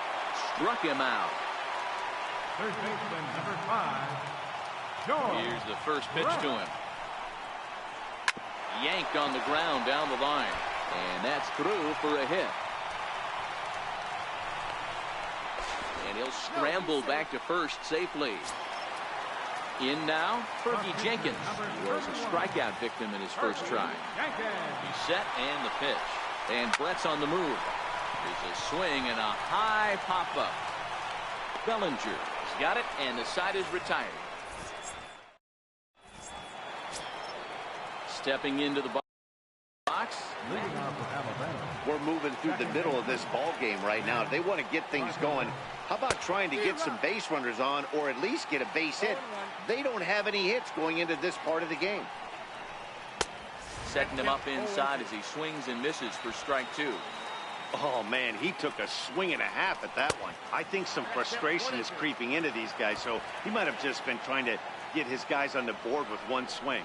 Struck him out. Third baseman, number 5, George. Here's the first pitch to him. Yanked on the ground down the line. And that's through for a hit. And he'll scramble back to first safely. In now, Fergie Jenkins. He was a strikeout victim in his first try. He's set and the pitch. And Brett's on the move. There's a swing and a high pop-up. Bellinger has got it, and the side is retired. Stepping into the box. We're moving through the middle of this ball game right now. If they want to get things going, how about trying to get some base runners on, or at least get a base hit? They don't have any hits going into this part of the game. Setting him up inside as he swings and misses for strike 2. Oh, man, he took a swing and a half at that one. I think some frustration is creeping into these guys, so he might have just been trying to get his guys on the board with one swing.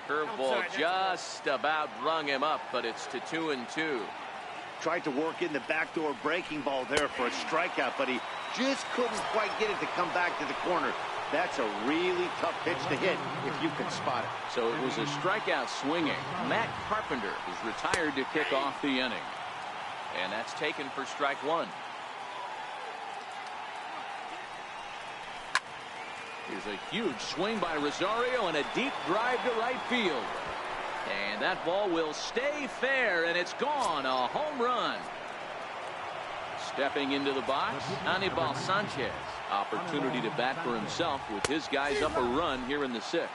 Curveball just about rung him up, but it's to 2-2. Tried to work in the backdoor breaking ball there for a strikeout, but he just couldn't quite get it to come back to the corner. That's a really tough pitch to hit if you can spot it. So it was a strikeout swinging. Matt Carpenter is retired to kick off the inning. And that's taken for strike 1. Here's a huge swing by Rosario and a deep drive to right field. And that ball will stay fair, and it's gone. A home run. Stepping into the box, Anibal Sanchez. Opportunity to bat for himself with his guys up a run here in the 6th.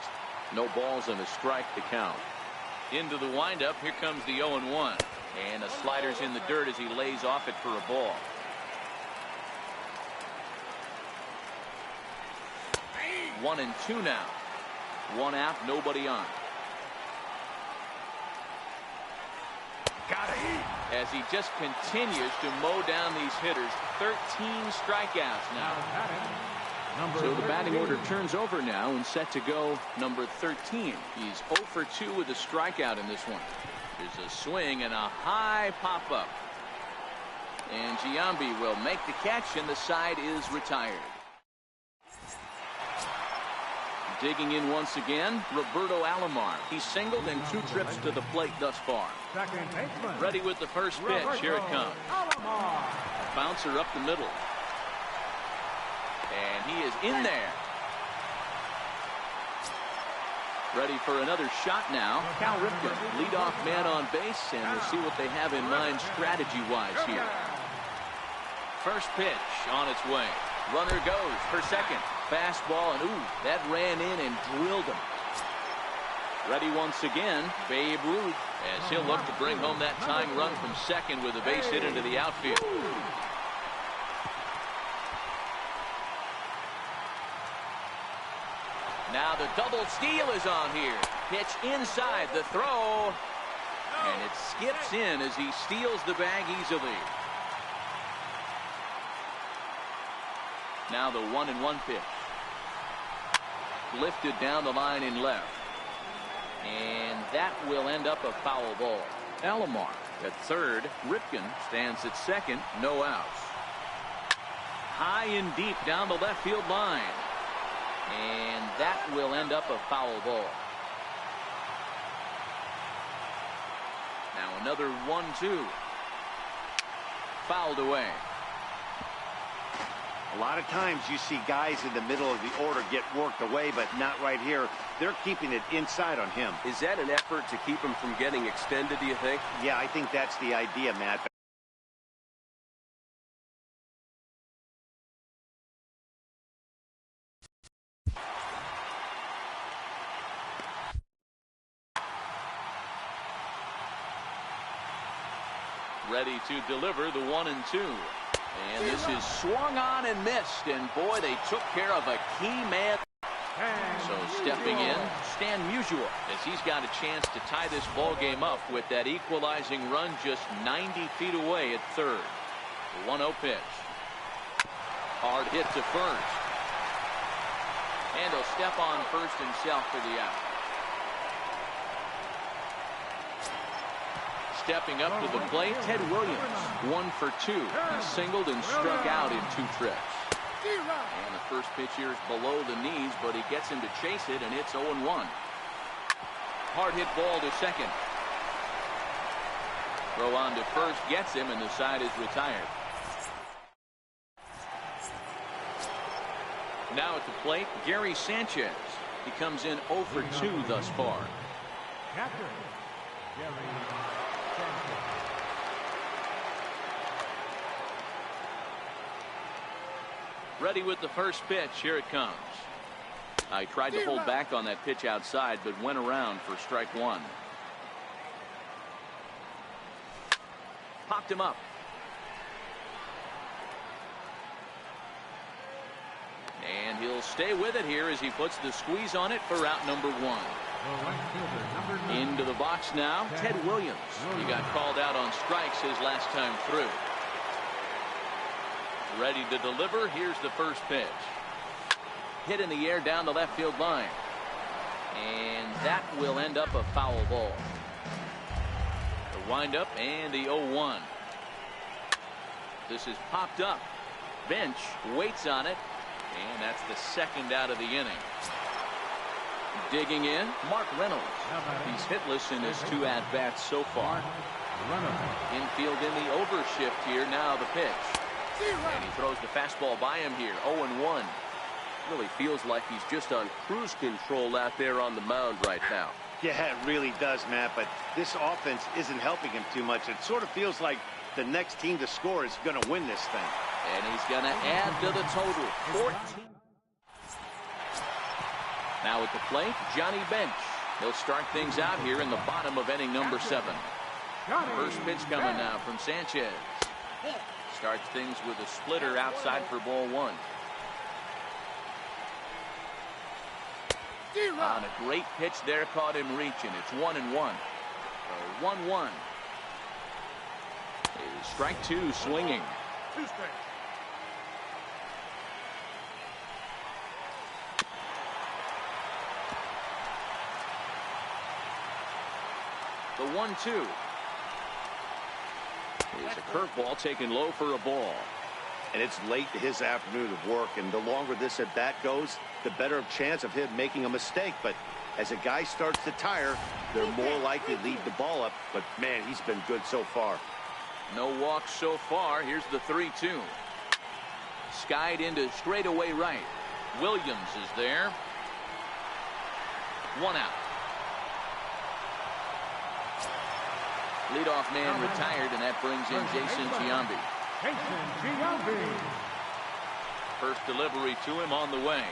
No balls and a strike to count. Into the windup, here comes the 0-1. And the slider's in the dirt as he lays off it for a ball. One and 2 now. One out, nobody on. As he just continues to mow down these hitters. 13 strikeouts now. So the batting order turns over now and set to go number 13. He's 0 for 2 with a strikeout in this one. There's a swing and a high pop-up. And Giambi will make the catch, and the side is retired. Digging in once again, Roberto Alomar. He's singled in 2 trips to the plate thus far. Ready with the first pitch. Here it comes. Bouncer up the middle. And he is in there. Ready for another shot now. Cal Ripken, leadoff man on base, and we'll see what they have in mind strategy-wise here. First pitch on its way. Runner goes for second. Fastball, and ooh, that ran in and drilled him. Ready once again, Babe Ruth, as he'll look to bring home that tying run from second with a base hit into the outfield. Now the double steal is on here. Pitch inside the throw, and it skips in as he steals the bag easily. Now the 1-1 pitch. Lifted down the line in left. And that will end up a foul ball. Alomar at third. Ripken stands at second. No outs. High and deep down the left field line. And that will end up a foul ball. Now another 1-2. Fouled away. A lot of times you see guys in the middle of the order get worked away, but not right here. They're keeping it inside on him. Is that an effort to keep him from getting extended, do you think? Yeah, I think that's the idea, Matt. Ready to deliver the 1-2. And this is swung on and missed. And boy, they took care of a key man. So stepping in, Stan Musial, as he's got a chance to tie this ball game up with that equalizing run just 90 feet away at third. The 1-0 pitch. Hard hit to first. And he'll step on first himself for the out. Stepping up to the plate, Ted Williams, 1 for 2. He singled and struck out in 2 trips. And the first pitch here is below the knees, but he gets him to chase it, and it's 0-1. Hard hit ball to second. Throw on to first gets him, and the side is retired. Now at the plate, Gary Sanchez. He comes in 0 for 2 thus far. Captain, Gary Sanchez. Ready with the first pitch. Here it comes. I tried to hold back on that pitch outside, but went around for strike 1. Popped him up. And he'll stay with it here as he puts the squeeze on it for out number 1. Into the box now, Ted Williams. He got called out on strikes his last time through. Ready to deliver. Here's the first pitch. Hit in the air down the left field line. And that will end up a foul ball. The windup and the 0-1. This is popped up. Bench waits on it. And that's the second out of the inning. Digging in, Mark Reynolds. He's hitless in his 2 at-bats so far. Infield in the overshift here. Now the pitch. And he throws the fastball by him here. 0-1. Really feels like he's just on cruise control out there on the mound right now. Yeah, it really does, Matt, but this offense isn't helping him too much. It sort of feels like the next team to score is going to win this thing. And he's going to add to the total. 14. Now at the plate, Johnny Bench. He'll start things out here in the bottom of inning number 7. First pitch coming now from Sanchez. Starts things with a splitter outside for ball 1. On a great pitch there, caught him reaching. It's 1-1. 1-1. Strike 2, swinging. 2 strikes. The 1-2. Is a curveball taken low for a ball. And it's late to his afternoon of work, and the longer this at bat goes, the better chance of him making a mistake. But as a guy starts to tire, they're more likely to lead the ball up. But man, he's been good so far. No walks so far. Here's the 3-2. Skied into straightaway right. Williams is there. 1 out. Leadoff man retired, and that brings in Jason Giambi. First delivery to him on the way.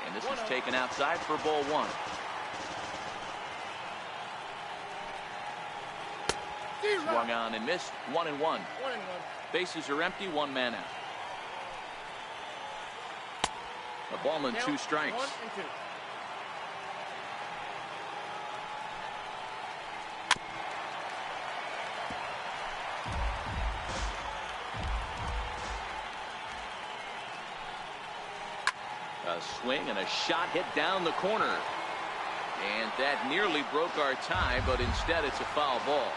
And this is taken outside for ball 1. Swung on and missed. 1-1. Bases are empty. 1 man out. A ball and 2 strikes. A swing and a shot hit down the corner. And that nearly broke our tie, but instead it's a foul ball.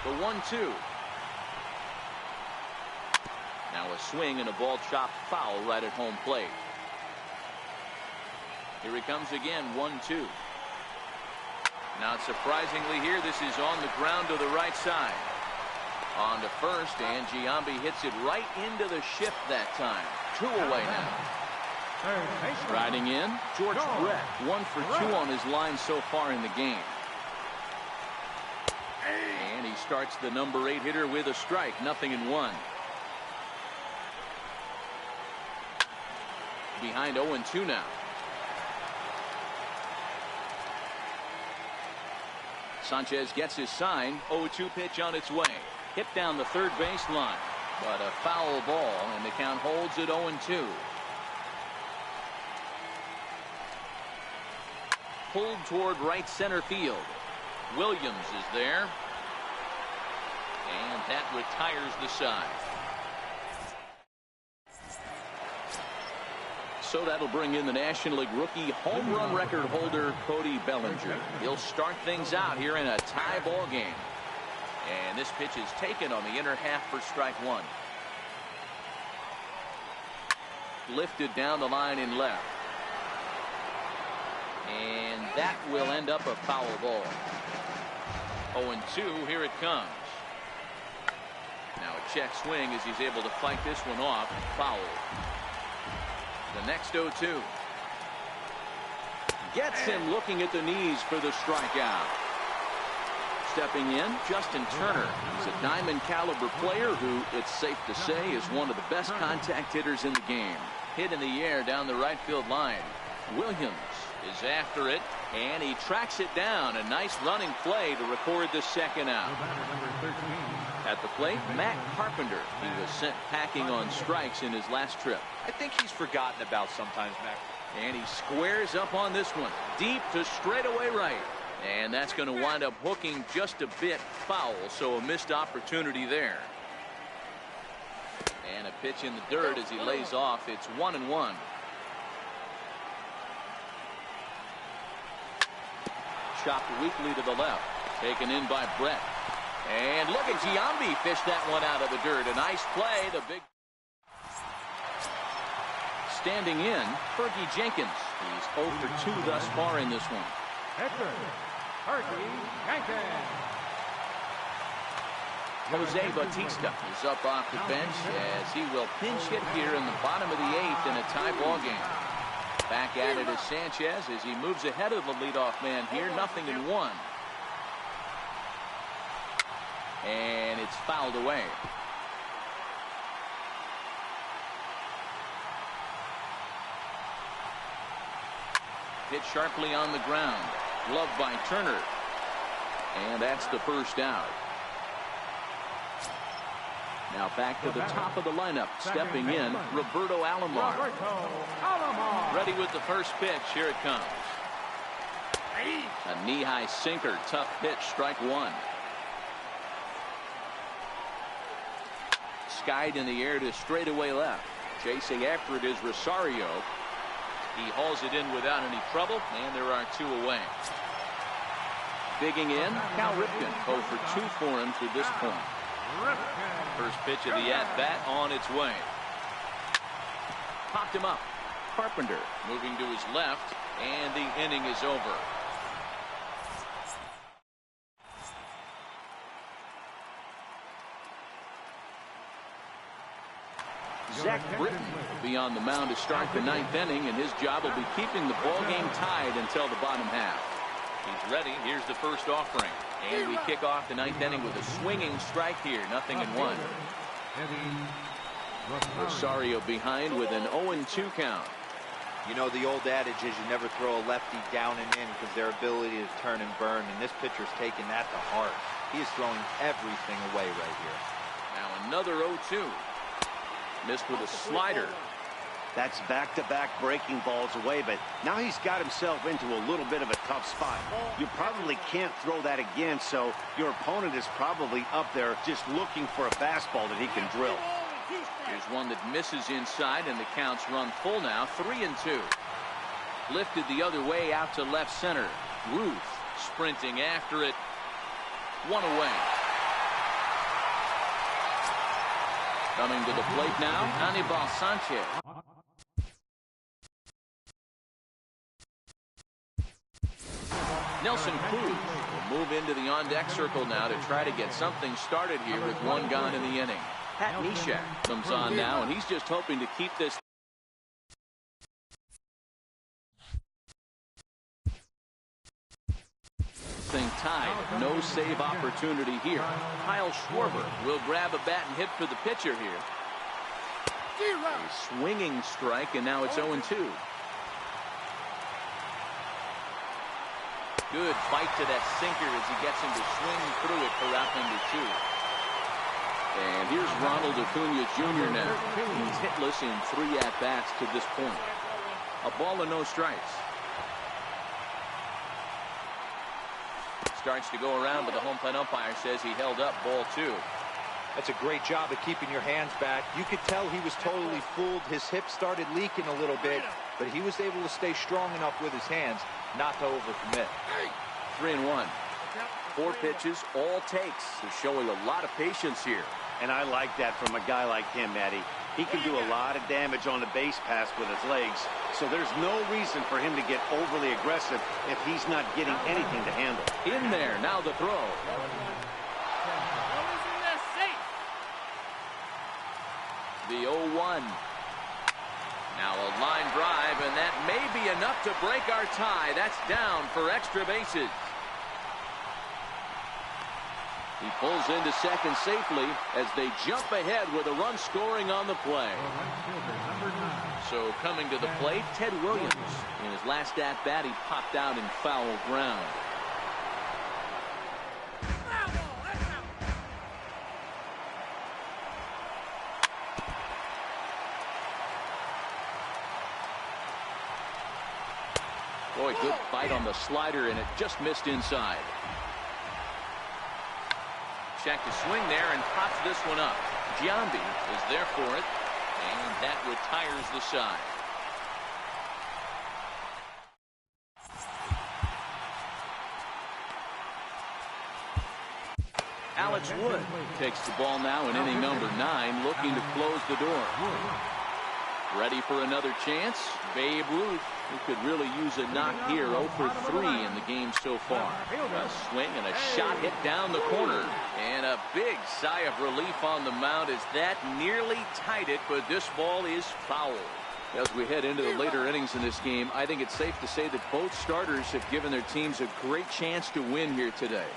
The 1-2. Now a swing and a ball chopped foul right at home plate. Here he comes again, 1-2. Now surprisingly here, this is on the ground to the right side. On to first, and Giambi hits it right into the shift that time. 2 away now. Riding in, George Brett. 1 for 2 on his line so far in the game. And he starts the number 8 hitter with a strike. 0-1. Behind 0-2 now. Sanchez gets his sign. 0-2 pitch on its way. Hit down the third baseline, but a foul ball, and the count holds at 0-2. Pulled toward right center field. Williams is there, and that retires the side. So that'll bring in the National League rookie home run record holder Cody Bellinger. He'll start things out here in a tie ball game. And this pitch is taken on the inner half for strike one. Lifted down the line in left. And that will end up a foul ball. 0-2, here it comes. Now a check swing as he's able to fight this one off. Foul. The next 0-2. Gets him looking at the knees for the strikeout. Stepping in, Justin Turner. He's a diamond caliber player who, it's safe to say, is one of the best contact hitters in the game. Hit in the air down the right field line. Williams is after it, and he tracks it down. A nice running play to record the second out. At the plate, Matt Carpenter. He was sent packing on strikes in his last trip. I think he's forgotten about sometimes, Mac. And he squares up on this one. Deep to straightaway right. And that's going to wind up hooking just a bit foul, so a missed opportunity there. And a pitch in the dirt as he lays off. It's 1-1. Chopped weakly to the left. Taken in by Brett. And look at Giambi fish that one out of the dirt. A nice play. The big standing in, Fergie Jenkins. He's 0 for 2 thus far in this one. Hector Fergie Jenkins. Jose Bautista is up off the bench as he will pinch hit here in the bottom of the 8th in a tie ball game. Back at it is Sanchez as he moves ahead of the leadoff man here. 0-1. And it's fouled away. Hit sharply on the ground. Gloved by Turner. And that's the first out. Now back to the top of the lineup. Stepping in, Roberto Alomar. Ready with the first pitch. Here it comes. A knee-high sinker. Tough pitch. Strike one. Skied in the air to straightaway left. Chasing after it is Rosario. He hauls it in without any trouble, and there are 2 away. Digging in, Cal Ripken. 0 for 2 for him to this point. First pitch of the at-bat on its way. Popped him up. Carpenter moving to his left, and the inning is over. Zach Britton will be on the mound to start the 9th inning, and his job will be keeping the ball game tied until the bottom half. He's ready. Here's the first offering. And we kick off the 9th inning with a swinging strike here. 0-1. Rosario behind with an 0-2 count. You know, the old adage is you never throw a lefty down and in because their ability to turn and burn, and this pitcher's taking that to heart. He is throwing everything away right here. Now another 0-2. Missed with a slider. That's back-to-back breaking balls away, but now he's got himself into a little bit of a tough spot. You probably can't throw that again, so your opponent is probably up there just looking for a fastball that he can drill. Here's one that misses inside, and the count's run full now. 3-2. Lifted the other way out to left center. Ruth sprinting after it. 1 away. Coming to the plate now, Anibal Sanchez. Nelson Cruz will move into the on-deck circle now to try to get something started here with 1 gone in the inning. Pat Neshek comes on now, and he's just hoping to keep this thing tied. No save opportunity here. Kyle Schwarber will grab a bat and hit for the pitcher here. A swinging strike, and now it's 0-2. Good bite to that sinker as he gets him to swing through it for out number 2. And here's Ronald Acuna Jr. now. He's hitless in 3 at-bats to this point. A ball and no strikes. Starts to go around, but the home plate umpire says he held up ball 2. That's a great job of keeping your hands back. You could tell he was totally fooled. His hip started leaking a little bit, but he was able to stay strong enough with his hands not to overcommit. 3-1. 4 pitches, all takes. He's showing a lot of patience here. And I like that from a guy like him, Matty. He can do a lot of damage on the base pass with his legs, so there's no reason for him to get overly aggressive if he's not getting anything to handle. In there, now the throw. The 0-1. Now a line drive, and that may be enough to break our tie. That's down for extra bases. He pulls into second safely as they jump ahead with a run scoring on the play. So coming to the plate, Ted Williams. In his last at-bat, he popped out in foul ground. Boy, good bite on the slider, and it just missed inside. Check the swing there and pops this one up. Giambi is there for it, and that retires the side. Alex Wood takes the ball now in inning number 9, looking to close the door. Ready for another chance? Babe Ruth, who could really use a knock here. 0 for 3 in the game so far. A swing and a shot hit down the corner. And a big sigh of relief on the mound as that nearly tied it, but this ball is foul. As we head into the later innings in this game, I think it's safe to say that both starters have given their teams a great chance to win here today.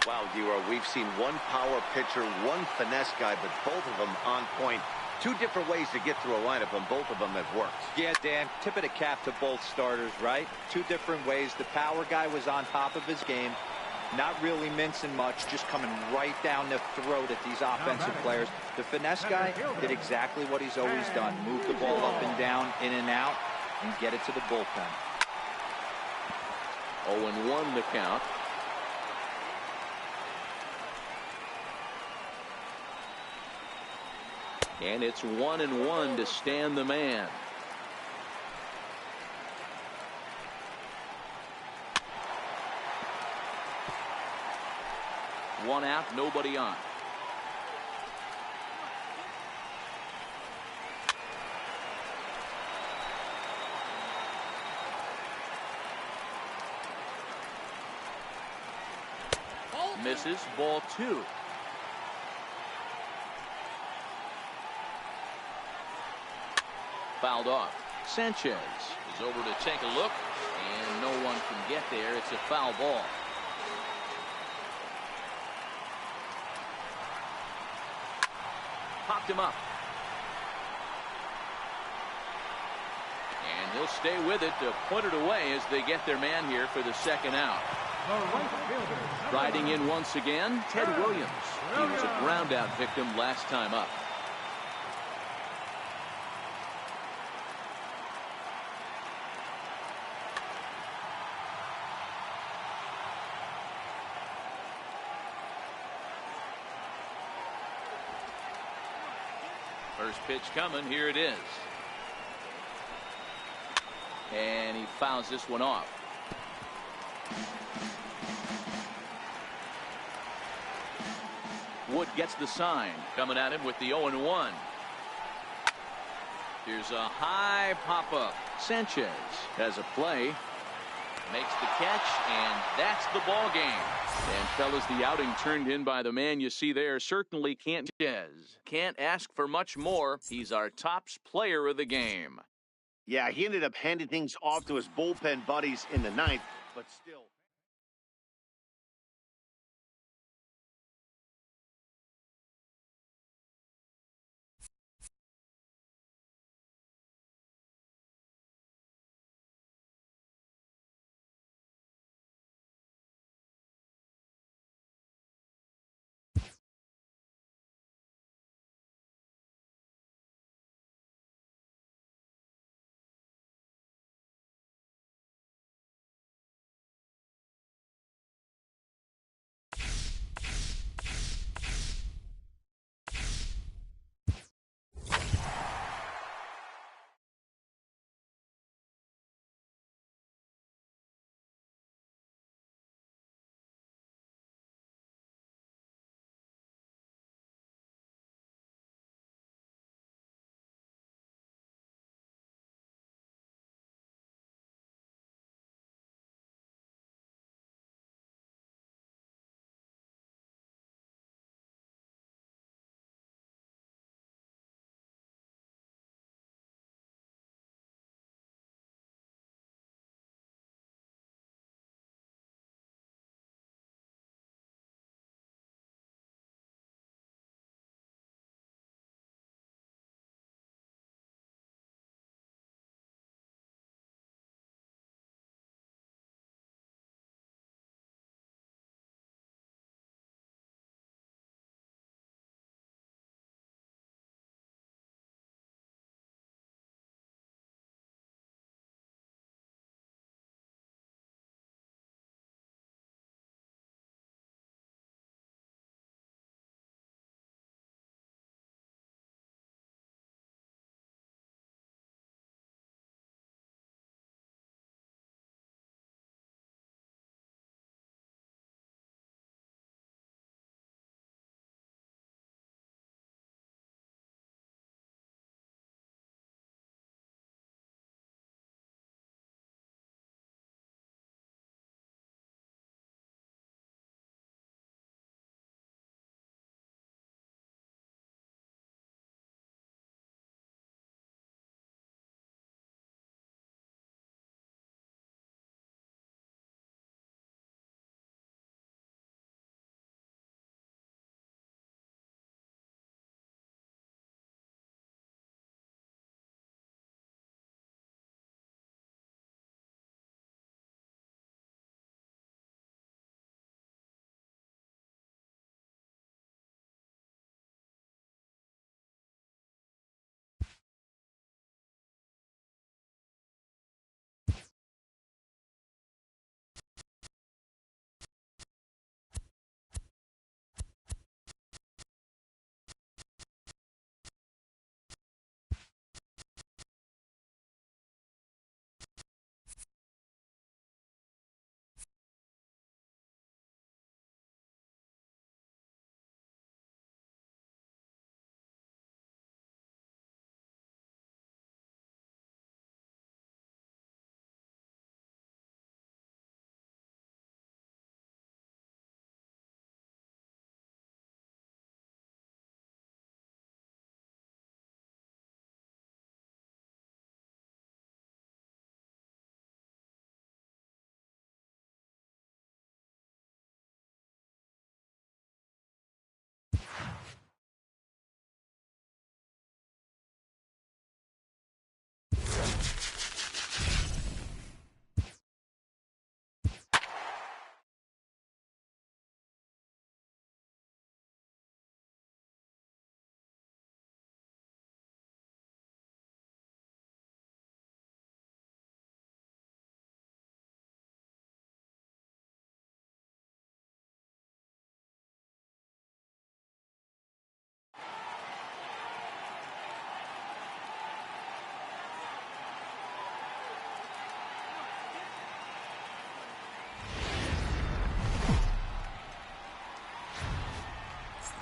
Wow, D-Row, we've seen one power pitcher, one finesse guy, but both of them on point. 2 different ways to get through a lineup, and both of them have worked. Yeah, Dan, tip of the cap to both starters, right? 2 different ways. The power guy was on top of his game, not really mincing much, just coming right down the throat at these offensive players. The finesse guy did exactly what he's always done. Move the ball up and down, in and out, and get it to the bullpen. 0-1 the count. And it's 1-1 to stand the man. One out, nobody on. Misses, ball 2. Fouled off. Sanchez is over to take a look, and no one can get there. It's a foul ball. Popped him up. And he'll stay with it to put it away as they get their man here for the second out. Riding in once again, Ted Williams. He was a ground out victim last time up. First pitch coming. Here it is. And he fouls this one off. Wood gets the sign. Coming at him with the 0-1. Here's a high pop-up. Sanchez has a play. Makes the catch, and that's the ball game. And fellas, the outing turned in by the man you see there certainly can't ask for much more. He's our top player of the game. Yeah, he ended up handing things off to his bullpen buddies in the 9th, but still.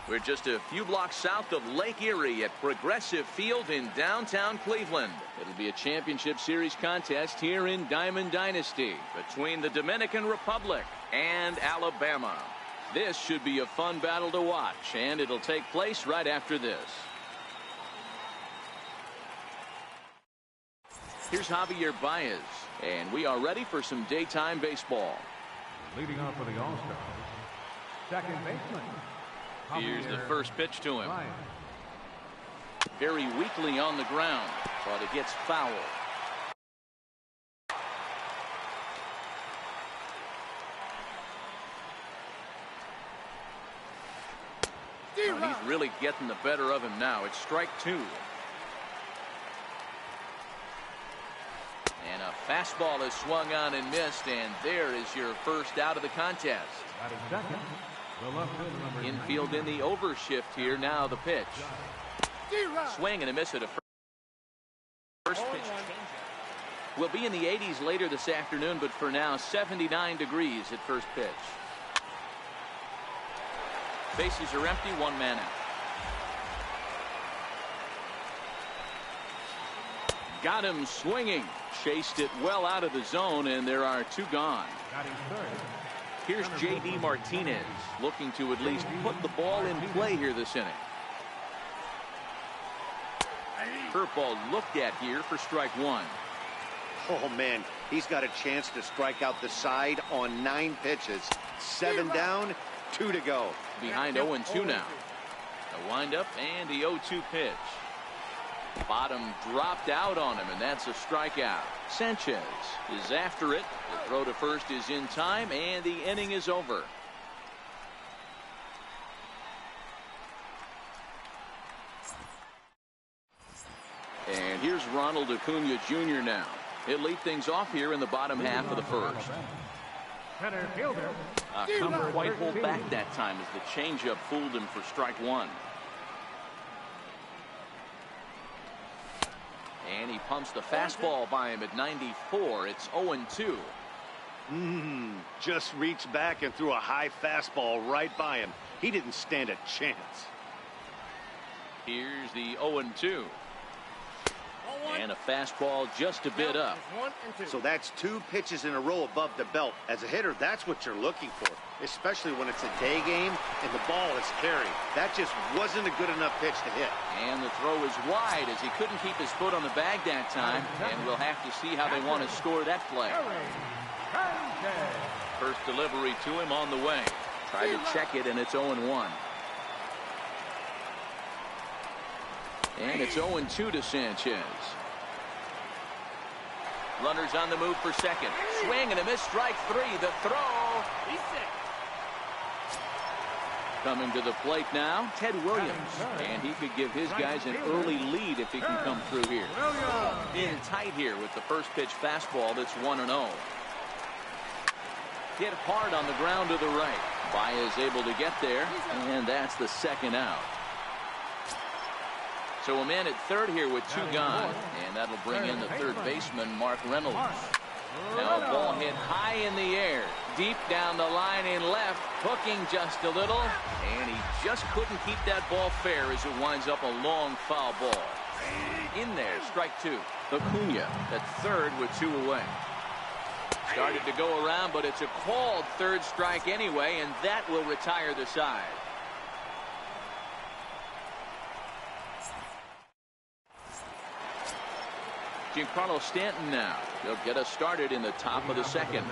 We're just a few blocks south of Lake Erie at Progressive Field in downtown Cleveland. It'll be a championship series contest here in Diamond Dynasty between the Dominican Republic and Alabama. This should be a fun battle to watch, and it'll take place right after this. Here's Javier Baez, and we are ready for some daytime baseball. Leading off for the All-Stars, second baseman. Here's the first pitch to him. Very weakly on the ground, but it gets foul. Well, he's really getting the better of him now. It's strike two. And a fastball is swung on and missed, and there is your first out of the contest. Infield in the overshift here. Now the pitch. Swing and a miss at a first pitch. We'll be in the 80s later this afternoon, but for now 79 degrees at first pitch. Bases are empty, one man out. Got him swinging. Chased it well out of the zone, and there are two gone. Here's J.D. Martinez looking to at least put the ball in play here this inning. Curveball looked at here for strike one. Oh, man, he's got a chance to strike out the side on 9 pitches. 7 down, 2 to go. Behind 0-2 now. A windup and the 0-2 pitch. Bottom dropped out on him, and that's a strikeout. Sanchez is after it. The throw to first is in time, and the inning is over. And here's Ronald Acuna Jr. now. He'll lead things off here in the bottom half of the first. Couldn't quite hold back that time as the changeup fooled him for strike one. And he pumps the fastball by him at 94. It's 0-2. Just reached back and threw a high fastball right by him. He didn't stand a chance. Here's the 0-2. And a fastball just a bit up. So that's 2 pitches in a row above the belt. As a hitter, that's what you're looking for, especially when it's a day game and the ball is carried. That just wasn't a good enough pitch to hit. And the throw is wide as he couldn't keep his foot on the bag that time. And we'll have to see how they want to score that play. First delivery to him on the way. Tried to check it, and it's 0-1. And it's 0-2 to Sanchez. Runners on the move for second. Swing and a miss, strike 3. The throw. Coming to the plate now, Ted Williams. And he could give his guys an early lead if he can come through here. In tight here with the first pitch fastball that's 1-0. Hit hard on the ground to the right. Baez able to get there, and that's the second out. So a man at third here with 2 gone, and that'll bring in the third baseman, Mark Reynolds. Now a ball hit high in the air, deep down the line in left, hooking just a little, and he just couldn't keep that ball fair as it winds up a long foul ball. In there, strike 2. Acuna at third with 2 away. Started to go around, but it's a called third strike anyway, and that will retire the side. Giancarlo Stanton now. He'll get us started in the top of the second.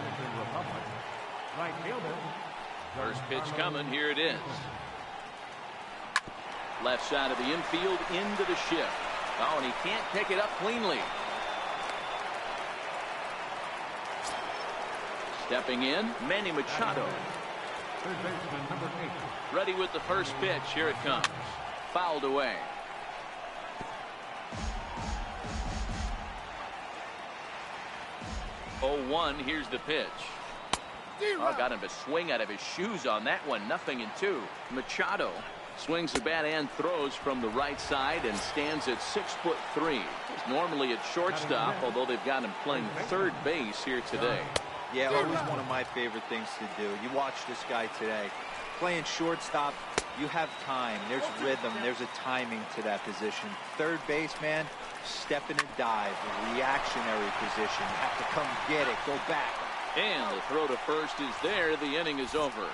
First pitch coming. Here it is. Left side of the infield into the shift. Oh, and he can't pick it up cleanly. Stepping in, Manny Machado. Ready with the first pitch. Here it comes. Fouled away. 0-1. Here's the pitch. Oh, got him to swing out of his shoes on that one. 0-2. Machado swings the bat and throws from the right side and stands at 6'3". He's normally at shortstop, although they've got him playing third base here today. Yeah, always one of my favorite things to do. You watch this guy today. Playing shortstop, you have time. There's rhythm. There's a timing to that position. Third baseman, step in and dive. Reactionary position. You have to come get it. Go back. And the throw to first is there. The inning is over.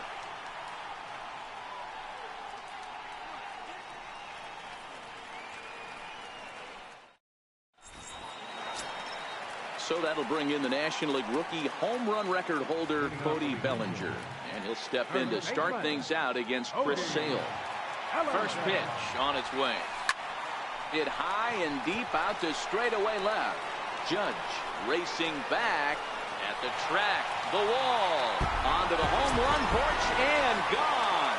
So that'll bring in the National League rookie home run record holder Cody Bellinger. And he'll step in to start things out against Chris Sale. First pitch on its way. Hit high and deep out to straightaway left. Judge racing back at the track. The wall. Onto the home run porch and gone.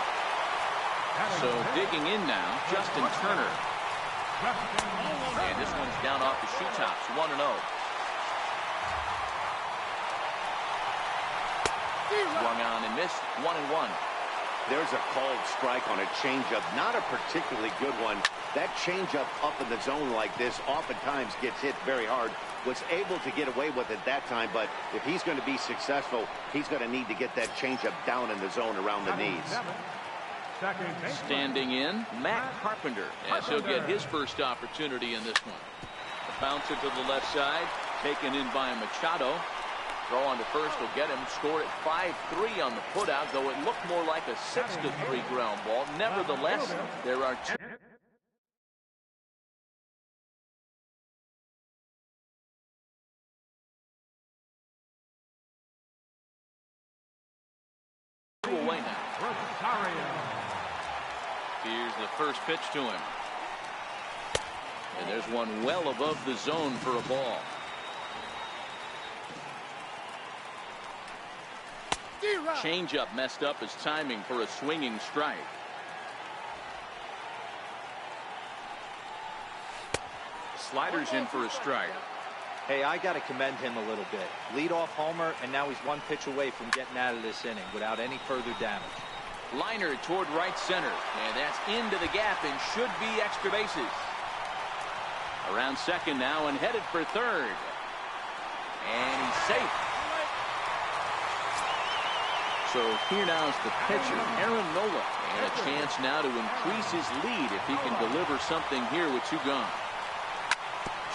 So digging in now, Justin Turner. And this one's down off the shoe tops. 1-0. Swung on and missed. 1-1. There's a called strike on a changeup. Not a particularly good one. That changeup up in the zone like this oftentimes gets hit very hard. Was able to get away with it that time, but if he's going to be successful, he's going to need to get that changeup down in the zone around the knees. Standing in, Matt Carpenter, as he'll get his first opportunity in this one. The bouncer to the left side, taken in by Machado. Throw on to first will get him. Scored at 5-3 on the putout, though it looked more like a 6-3 ground ball. Nevertheless, there are two away now. Here's the first pitch to him. And there's one well above the zone for a ball. Changeup messed up his timing for a swinging strike. Sliders in for a strike. Hey, I got to commend him a little bit. Leadoff homer, and now he's one pitch away from getting out of this inning without any further damage. Liner toward right center, and that's into the gap and should be extra bases. Around second now and headed for third. And he's safe. So here now is the pitcher, Aaron Nola, and a chance now to increase his lead if he can deliver something here with two gone.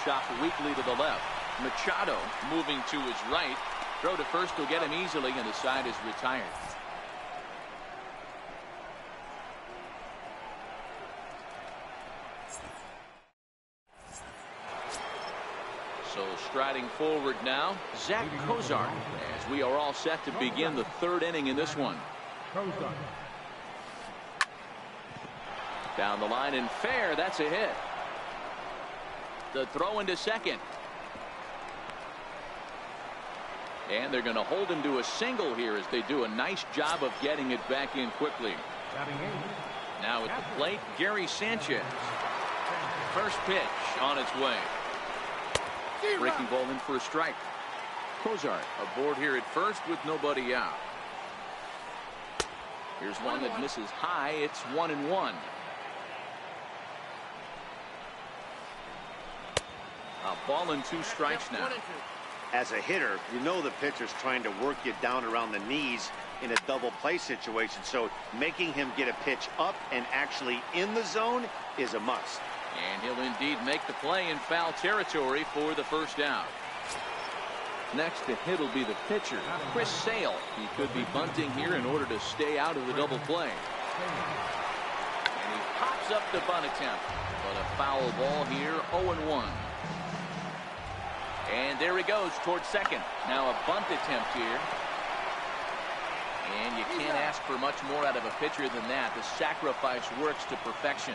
Chopped weakly to the left. Machado moving to his right. Throw to first will get him easily, and the side is retired. So striding forward now, Zach Kozar, as we are all set to begin the third inning in this one. Down the line and fair, that's a hit. The throw into second. And they're going to hold him to a single here as they do a nice job of getting it back in quickly. Now at the plate, Gary Sanchez. First pitch on its way. Breaking ball in for a strike. Kozar aboard here at first with nobody out. Here's one that misses high. It's 1-1. A ball and two strikes now. As a hitter, you know the pitcher's trying to work you down around the knees in a double play situation. So making him get a pitch up and actually in the zone is a must. And he'll indeed make the play in foul territory for the first out. Next to hit will be the pitcher, Chris Sale. He could be bunting here in order to stay out of the double play. And he pops up the bunt attempt. But a foul ball here, 0-1. And there he goes towards second. Now a bunt attempt here. And you can't ask for much more out of a pitcher than that. The sacrifice works to perfection.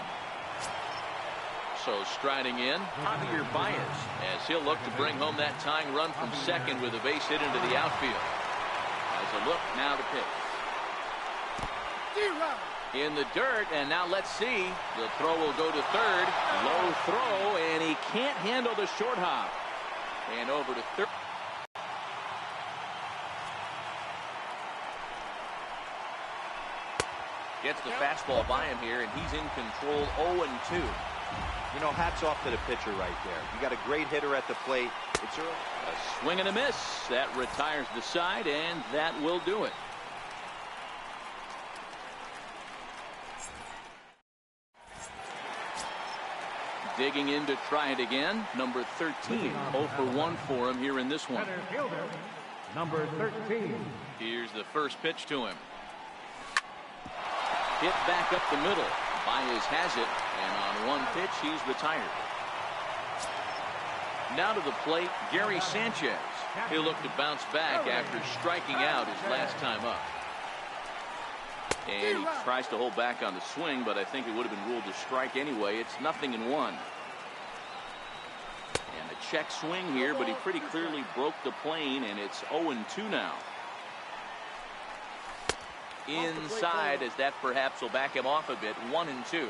So striding in, Javier Baez, as he'll look to bring home that tying run from second with a base hit into the outfield. As a look, now the pitch. In the dirt, and now let's see. The throw will go to third. Low throw, and he can't handle the short hop. And over to third. Gets the fastball by him here, and he's in control. 0-2. You know, hats off to the pitcher right there. You got a great hitter at the plate. It's early. A swing and a miss. That retires the side, and that will do it. Digging in to try it again. Number 13. 0 for 1 for him here in this one. Center fielder, number 13. Here's the first pitch to him. Hit back up the middle. Baez has it, and on one pitch, he's retired. Now to the plate, Gary Sanchez. He'll look to bounce back after striking out his last time up. And he tries to hold back on the swing, but I think it would have been ruled a strike anyway. It's 0-1. And a check swing here, but he pretty clearly broke the plane, and it's 0-2 now. Inside, as that perhaps will back him off a bit. 1-2.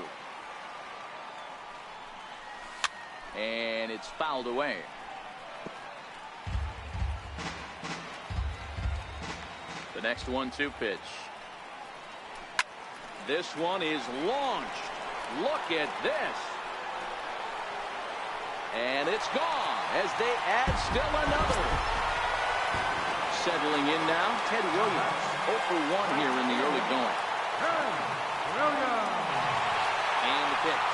And it's fouled away. The next 1-2 pitch. This one is launched. Look at this. And it's gone as they add still another. Settling in now, Ted Williams. 0 for 1 here in the early going. And the pitch.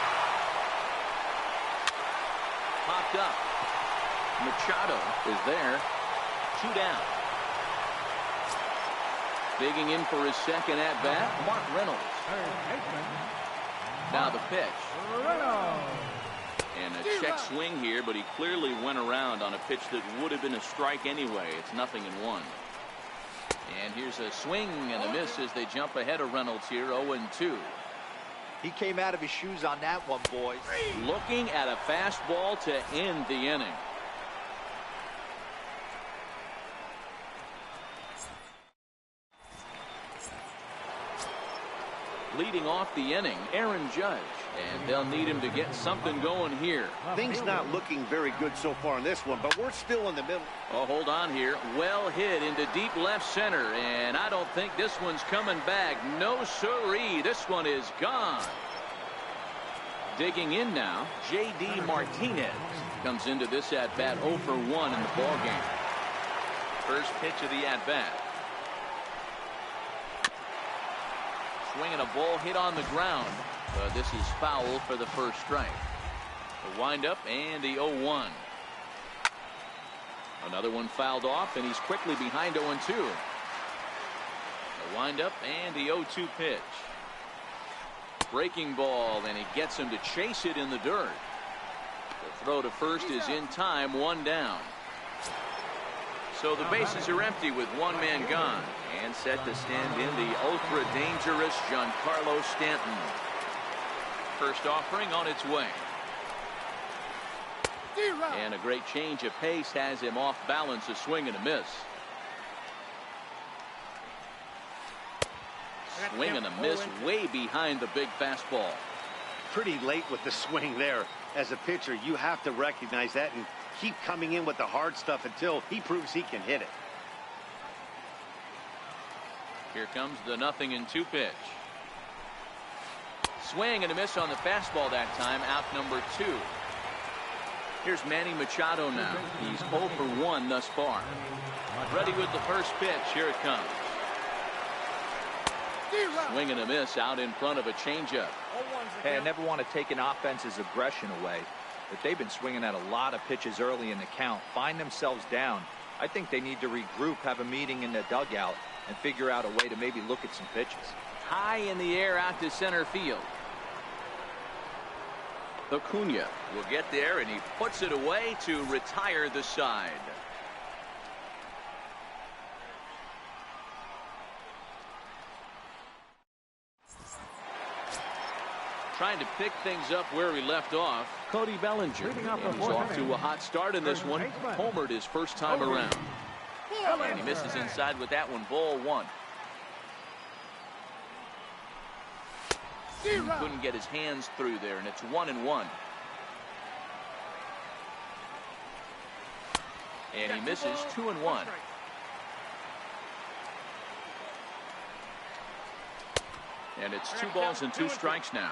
Popped up. Machado is there. 2 down. Digging in for his second at bat, Mark Reynolds. Now the pitch. And a check swing here, but he clearly went around on a pitch that would have been a strike anyway. It's 0-1. And here's a swing and a miss as they jump ahead of Reynolds here. 0-2. He came out of his shoes on that one, boys. Looking at a fastball to end the inning. Leading off the inning, Aaron Judge. And they'll need him to get something going here. Things not looking very good so far in this one, but we're still in the middle. Oh, hold on here. Well hit into deep left center. And I don't think this one's coming back. No siree. This one is gone. Digging in now, J.D. Martinez comes into this at-bat 0 for 1 in the ballgame. First pitch of the at-bat. Swinging a ball hit on the ground. This is foul for the first strike. The windup and the 0-1. Another one fouled off, and he's quickly behind 0-2. The windup and the 0-2 pitch. Breaking ball, and he gets him to chase it in the dirt. The throw to first is in time, 1 down. So the bases are empty with 1 man gone. And set to stand in the ultra-dangerous Giancarlo Stanton. First offering on its way. And a great change of pace has him off balance, a swing and a miss. Swing and a miss way behind the big fastball. Pretty late with the swing there. As a pitcher, you have to recognize that and keep coming in with the hard stuff until he proves he can hit it. Here comes the 0-2 pitch. Swing and a miss on the fastball that time. Out number 2. Here's Manny Machado now. He's 0 for 1 thus far. Ready with the first pitch. Here it comes. Swing and a miss out in front of a changeup. Hey, I never want to take an offense's aggression away, but they've been swinging at a lot of pitches early in the count. Find themselves down. I think they need to regroup, have a meeting in the dugout, and figure out a way to maybe look at some pitches. High in the air out to center field. Acuna will get there, and he puts it away to retire the side. Trying to pick things up where he left off, Cody Bellinger. And he's off to a hot start in this one. Homered his first time around. And he misses inside with that one. Ball 1. He couldn't get his hands through there, and it's 1-1. And he misses 2-1. And it's 2 balls and 2 strikes now.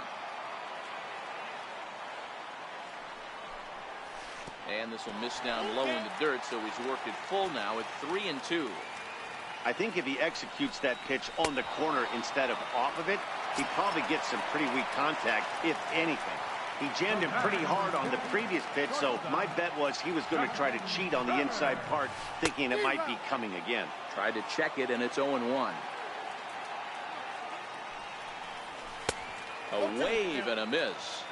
And this will miss down low in the dirt, so he's worked it full now at 3-2. I think if he executes that pitch on the corner instead of off of it, he probably gets some pretty weak contact, if anything. He jammed him pretty hard on the previous pitch, so my bet was he was going to try to cheat on the inside part, thinking it might be coming again. Tried to check it, and it's 0-1. A wave and a miss.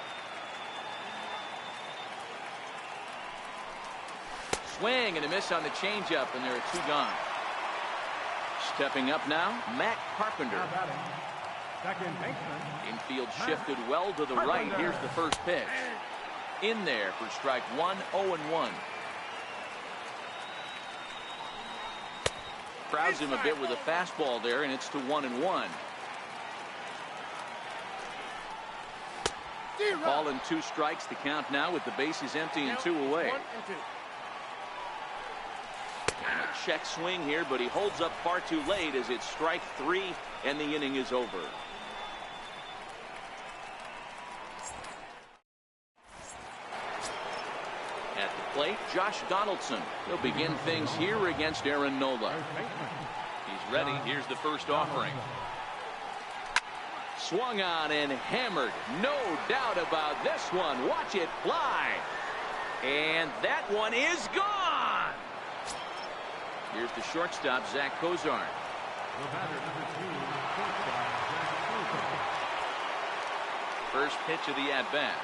Swing and a miss on the changeup, and there are 2 gone. Stepping up now, Matt Carpenter. Second baseman. Infield shifted well to the right. Here's the first pitch. In there for strike 1, 0-1. Crowds him a bit with a fastball there, and it's to 1-1. Ball and 2 strikes to count now with the bases empty and 2 away. And a check swing here, but he holds up far too late as it's strike 3 and the inning is over. At the plate, Josh Donaldson. He'll begin things here against Aaron Nola. He's ready. Here's the first offering. Swung on and hammered. No doubt about this one. Watch it fly. And that one is gone. Here's the shortstop, Zach Cozart. First pitch of the at-bat.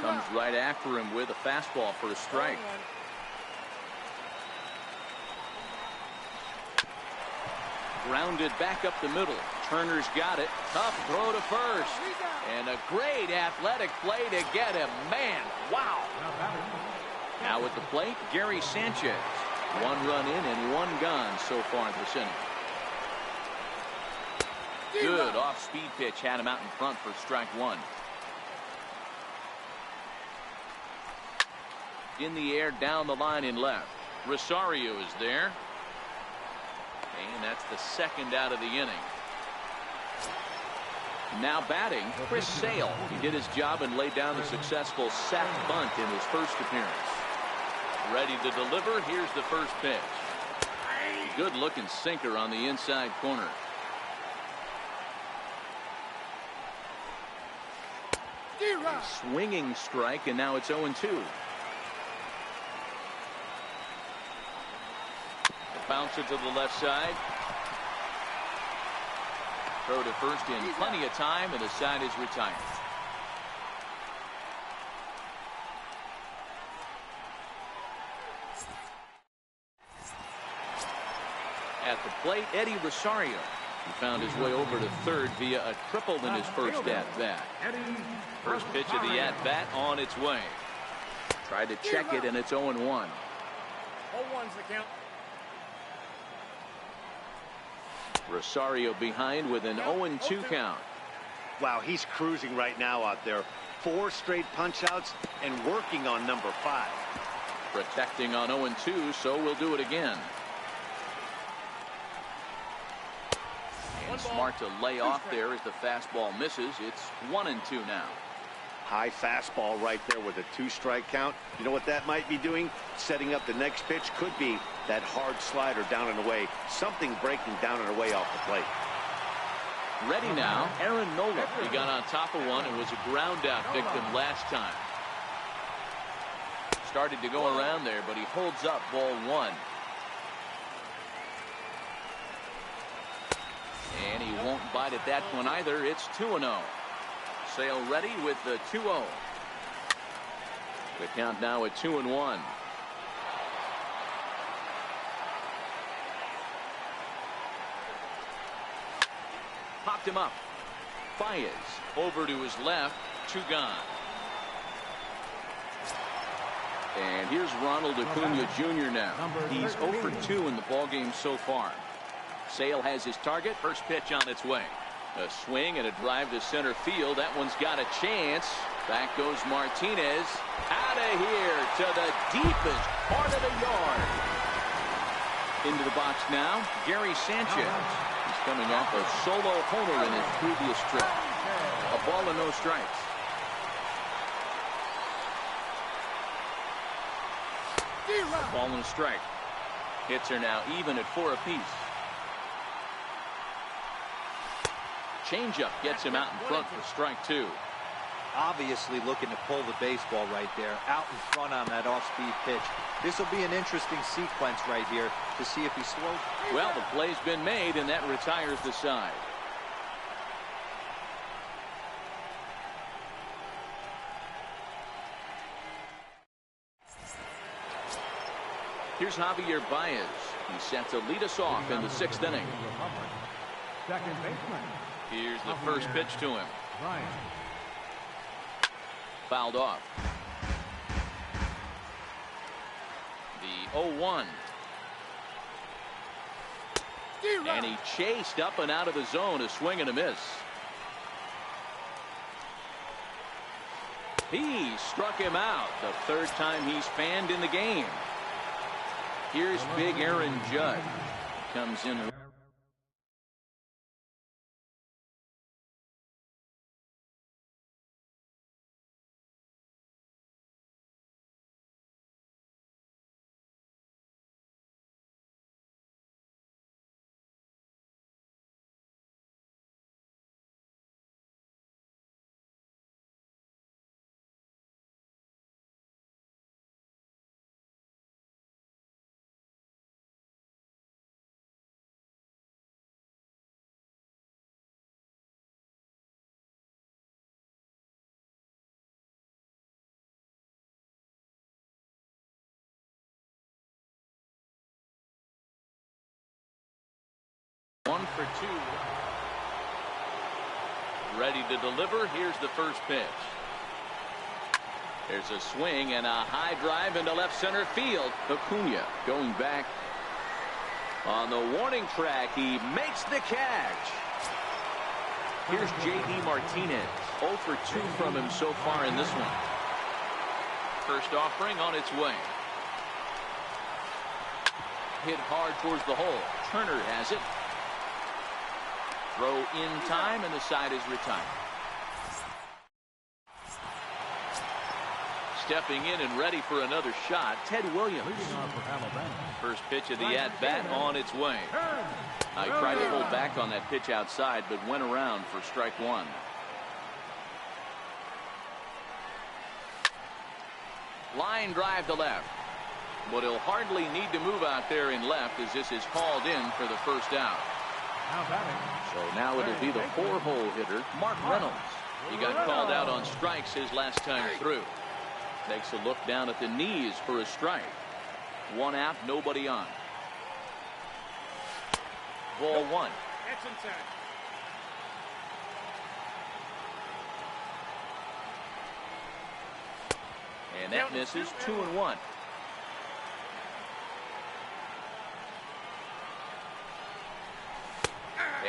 Comes right after him with a fastball for a strike. Grounded back up the middle. Turner's got it. Tough throw to first. And a great athletic play to get him. Man, wow. Now at the plate, Gary Sanchez. 1 run in and 1 gone so far this inning. Good off-speed pitch had him out in front for strike 1. In the air, down the line in left. Rosario is there. And that's the second out of the inning. Now batting, Chris Sale. He did his job and laid down the successful sac bunt in his first appearance. Ready to deliver. Here's the first pitch. Good looking sinker on the inside corner. A swinging strike, and now it's 0-2. Bouncer to the left side. Throw to first in plenty of time, and the side is retired. At the plate, Eddie Rosario. He found his way over to third via a triple in his first at-bat. First pitch of the at-bat on its way. Tried to check it, and it's 0-1. 0-1's the count. Rosario behind with an 0-2 count. Wow, he's cruising right now out there. 4 straight punch-outs and working on number 5. Protecting on 0-2, so we'll do it again. And smart to lay off there as the fastball misses. It's 1-2 now. High fastball right there with a 2-strike count. You know what that might be doing? Setting up the next pitch. Could be that hard slider down and away. Something breaking down and away off the plate. Ready now, Aaron Nola. He got on top of one and was a ground out victim last time. Started to go around there, but he holds up ball 1. And he won't bite at that one either. It's 2-0. Sale ready with the 2-0. The count now at 2-1. Popped him up. Baez over to his left. 2 gone. And here's Ronald Acuna Jr. now. He's 0 for 2 in the ballgame so far. Sale has his target. First pitch on its way. A swing and a drive to center field. That one's got a chance. Back goes Martinez. Out of here to the deepest part of the yard. Into the box now, Gary Sanchez. He's coming off a solo homer in his previous trip. A ball and no strikes. A ball and a strike. Hits are now even at 4 apiece. changeup gets him out in front for strike 2. Obviously looking to pull the baseball right there, out in front on that off-speed pitch. This will be an interesting sequence right here to see if he slows. Well, the play's been made, and that retires the side. Here's Javier Baez. He's set to lead us off in the 6th inning. Second baseman. Here's the first pitch to him. Ryan. Fouled off. The 0-1. And he chased up and out of the zone, a swing and a miss. He struck him out, the 3rd time he's fanned in the game. Here's big Aaron Judge. Comes in. One for 2. Ready to deliver. Here's the first pitch. There's a swing and a high drive into left center field. Acuna going back on the warning track. He makes the catch. Here's J.D. Martinez. 0 for 2 from him so far in this one. First offering on its way. Hit hard towards the hole. Turner has it. Throw in time, and the side is retired. Stepping in and ready for another shot, Ted Williams. First pitch of the at-bat on its way. I tried to hold back on that pitch outside, but went around for strike 1. Line drive to left. But he'll hardly need to move out there in left as this is called in for the first out. So now it'll be the 4-hole hitter, Mark Reynolds. He got called out on strikes his last time through. Takes a look down at the knees for a strike. 1 out, nobody on. Ball 1. And that misses. 2-1.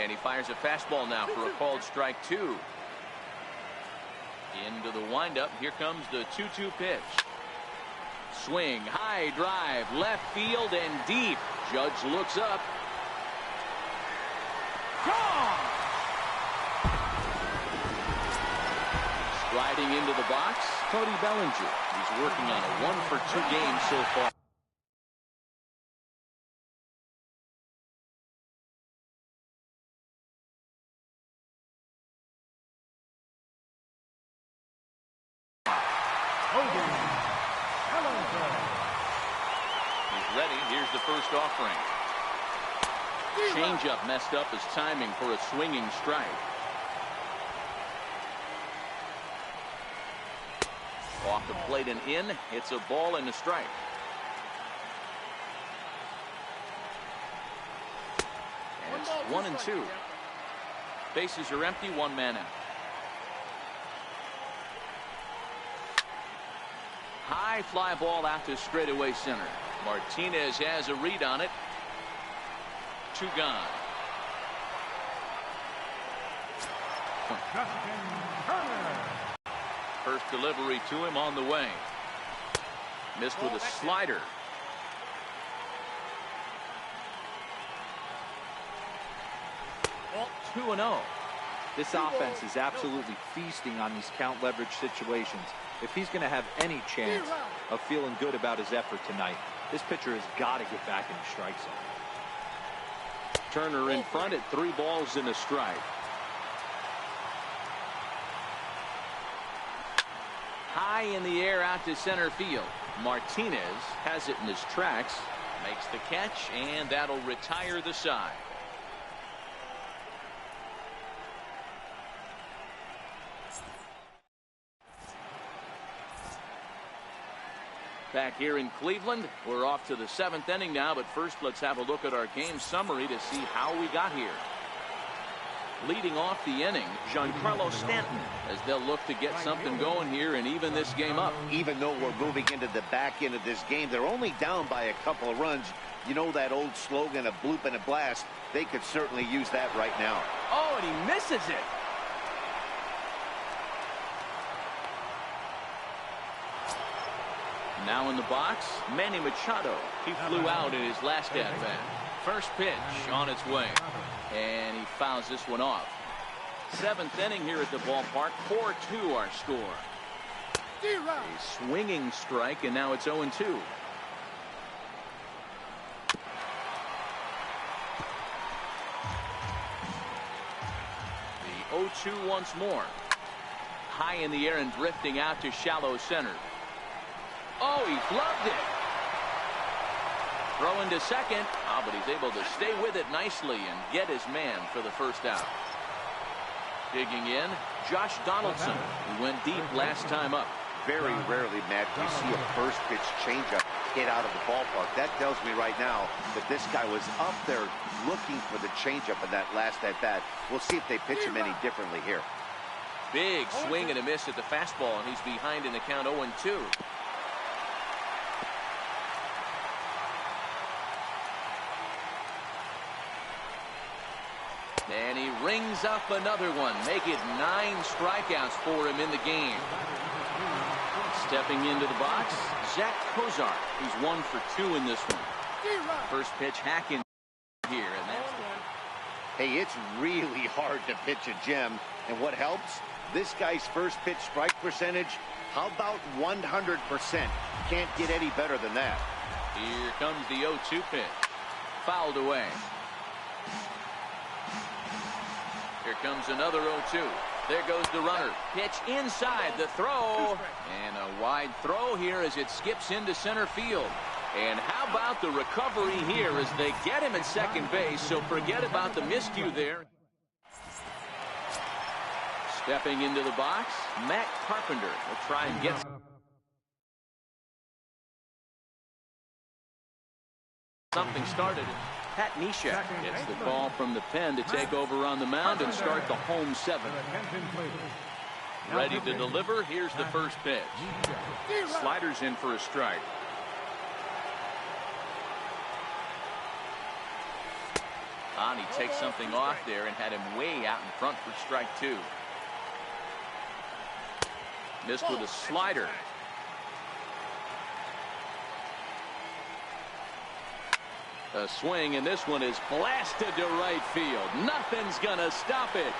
And he fires a fastball now for a called strike 2. Into the windup. Here comes the 2-2 pitch. Swing, high drive, left field and deep. Judge looks up. Gone! Striding into the box, Cody Bellinger. He's working on a 1 for 2 game so far. He's ready. Here's the first offering. Changeup messed up his timing for a swinging strike. Off the plate and in. It's a ball and a strike. And it's 1-2. Bases are empty. 1 man out. High fly ball out to straightaway center. Martinez has a read on it. 2 gone. First delivery to him on the way. Missed with a slider. Well, 2-0. This offense is absolutely feasting on these count leverage situations. If he's going to have any chance of feeling good about his effort tonight, this pitcher has got to get back in the strike zone. Turner in front at 3 balls and a strike. High in the air out to center field. Martinez has it in his tracks. Makes the catch, and that'll retire the side. Back here in Cleveland, we're off to the 7th inning now, but first let's have a look at our game summary to see how we got here. Leading off the inning, Giancarlo Stanton, as they'll look to get something going here and even this game up. Even though we're moving into the back end of this game, they're only down by a couple of runs. You know that old slogan, a bloop and a blast? They could certainly use that right now. Oh, and he misses it. Now in the box, Manny Machado. He flew out in his last at-bat. First pitch on its way. And he fouls this one off. 7th inning here at the ballpark. 4-2 our score. A swinging strike, and now it's 0-2. The 0-2 once more. High in the air and drifting out to shallow center. Oh, he gloved it. Throw into second. Oh, but he's able to stay with it nicely and get his man for the first out. Digging in, Josh Donaldson, who went deep last time up. Very rarely, Matt, do you see a first pitch changeup hit out of the ballpark. That tells me right now that this guy was up there looking for the changeup in that last at-bat. We'll see if they pitch him any differently here. Big swing and a miss at the fastball, and he's behind in the count 0-2. And he rings up another one. Make it 9 strikeouts for him in the game. Stepping into the box, Zach Kozar. He's 1 for 2 in this one. First pitch hacking here, and that's Hey, it's really hard to pitch a gem. And what helps? This guy's first pitch strike percentage, how about 100%? Can't get any better than that. Here comes the 0-2 pitch. Fouled away. Here comes another 0-2. There goes the runner. Pitch inside the throw. And a wide throw here as it skips into center field. And how about the recovery here as they get him at second base, so forget about the miscue there. Stepping into the box, Matt Carpenter will try and get something started. Pat Neshek gets the call from the pen to take over on the mound and start the home 7th. Ready to deliver. Here's the first pitch. Sliders in for a strike. He takes something off there and had him way out in front for strike 2. Missed with a slider. A swing, and this one is blasted to right field. Nothing's gonna stop it.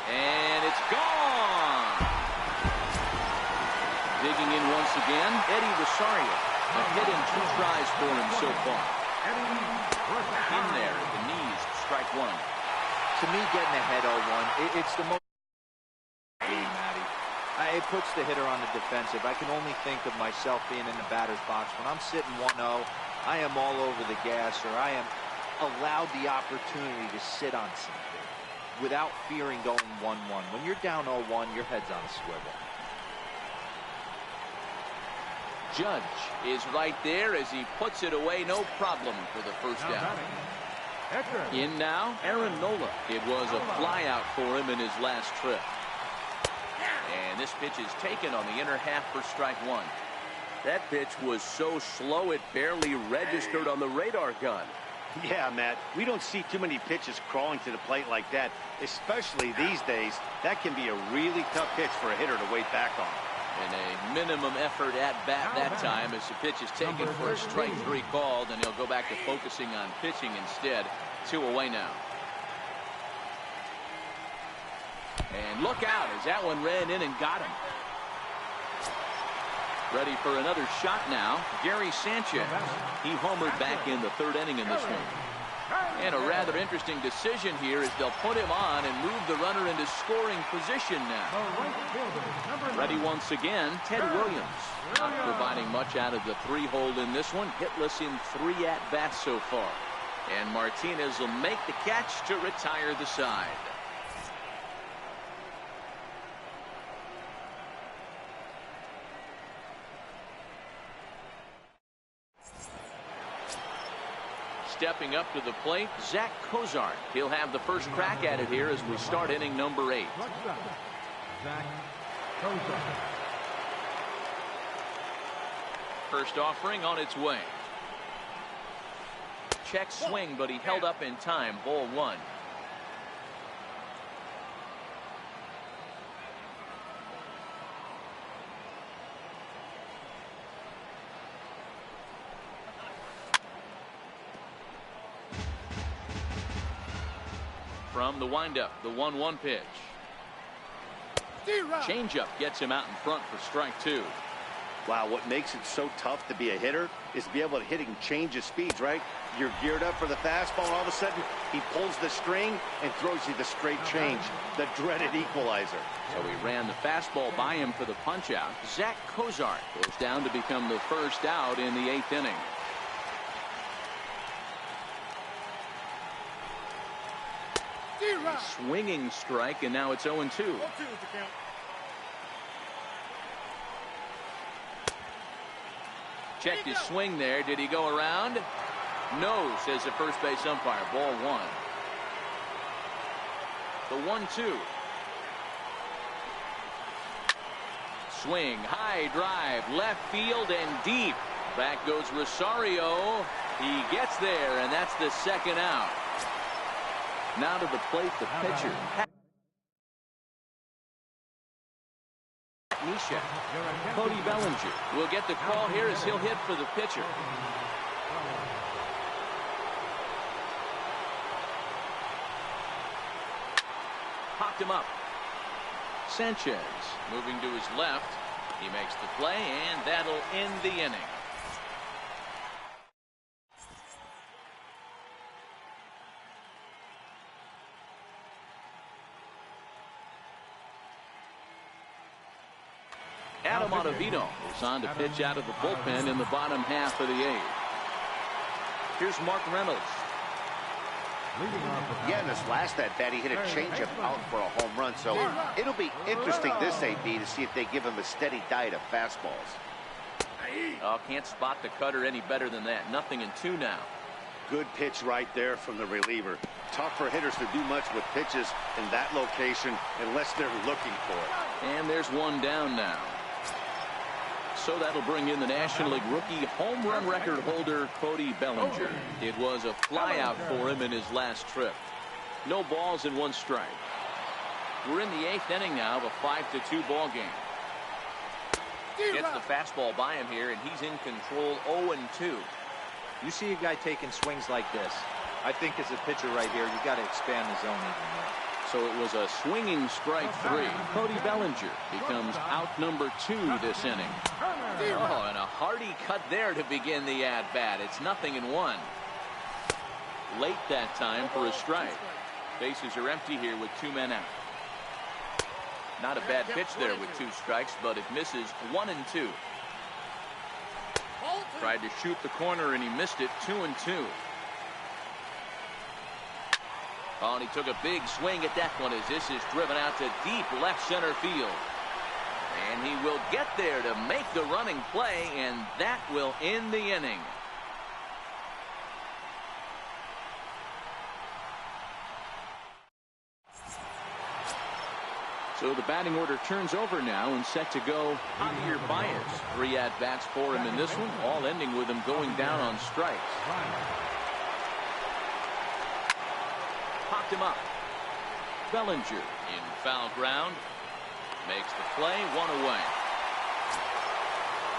And it's gone. Digging in once again, Eddie Rosario. A hit in 2 tries for him so far. In there at the knees, strike 1. To me, getting ahead 0-1, it's the most game, Matty. It puts the hitter on the defensive. I can only think of myself being in the batter's box. When I'm sitting 1-0, I am all over the gas, or I am allowed the opportunity to sit on something without fearing going 1-1. When you're down 0-1, your head's on a swivel. Judge is right there as he puts it away, no problem for the first down. In now, Aaron Nola. It was a flyout for him in his last trip. And this pitch is taken on the inner half for strike 1. That pitch was so slow it barely registered on the radar gun. Yeah, Matt, we don't see too many pitches crawling to the plate like that, especially these days. That can be a really tough pitch for a hitter to wait back on. And a minimum effort at bat that time as the pitch is taken for a strike 3 called, and he'll go back to focusing on pitching instead. 2 away now. And look out as that one ran in and got him. Ready for another shot now, Gary Sanchez. He homered back in the 3rd inning in this one. And a rather interesting decision here as they'll put him on and move the runner into scoring position now. Ready once again, Ted Williams. Not providing much out of the 3-hole in this one. Hitless in 3 at-bats so far. And Martinez will make the catch to retire the side. Stepping up to the plate, Zach Cozart. He'll have the first crack at it here as we start inning number 8. Zach Cozart. First offering on its way. Check swing, but he held up in time. Ball 1. From the windup, the 1-1 pitch. Changeup gets him out in front for strike 2. Wow, what makes it so tough to be a hitter is to be able to hit and change his speeds, right? You're geared up for the fastball, and all of a sudden, he pulls the string and throws you the straight change, the dreaded equalizer. So he ran the fastball by him for the punch-out. Zach Cozart goes down to become the first out in the 8th inning. A swinging strike, and now it's 0-2. Checked his swing there. Did he go around? No, says the first base umpire. Ball 1. The 1-2. Swing, high drive, left field and deep. Back goes Rosario. He gets there, and that's the second out. Now to the plate, the pitcher. Misha. Cody Bellinger will get the call here as he'll hit for the pitcher. Popped him up. Sanchez moving to his left. He makes the play, and that'll end the inning. Adam Ottavino is on to pitch out of the bullpen in the bottom half of the 8th. Here's Mark Reynolds. Yeah, in this last at-bat, he hit a changeup out for a home run. So it'll be interesting this AB to see if they give him a steady diet of fastballs. Oh, can't spot the cutter any better than that. 0-2 now. Good pitch right there from the reliever. Tough for hitters to do much with pitches in that location unless they're looking for it. And there's one down now. So that'll bring in the National League rookie home run record holder Cody Bellinger. It was a flyout for him in his last trip. No balls and 1 strike. We're in the 8th inning now of a 5-2 ball game. Gets the fastball by him here, and he's in control. 0-2. You see a guy taking swings like this. I think as a pitcher right here, you got to expand the zone even more. So it was a swinging strike 3. Cody Bellinger becomes out number 2 this inning. Oh, and a hearty cut there to begin the at-bat. It's 0-1. Late that time for a strike. Bases are empty here with 2 men out. Not a bad pitch there with 2 strikes, but it misses. 1-2. Tried to shoot the corner and he missed it. 2-2. Oh, and he took a big swing at that one as this is driven out to deep left center field. And he will get there to make the running play, and that will end the inning. So the batting order turns over now and set to go Javier Baez. 3 at-bats for him in this one, all ending with him going down on strikes. Popped him up. Bellinger in foul ground. Makes the play, 1 away.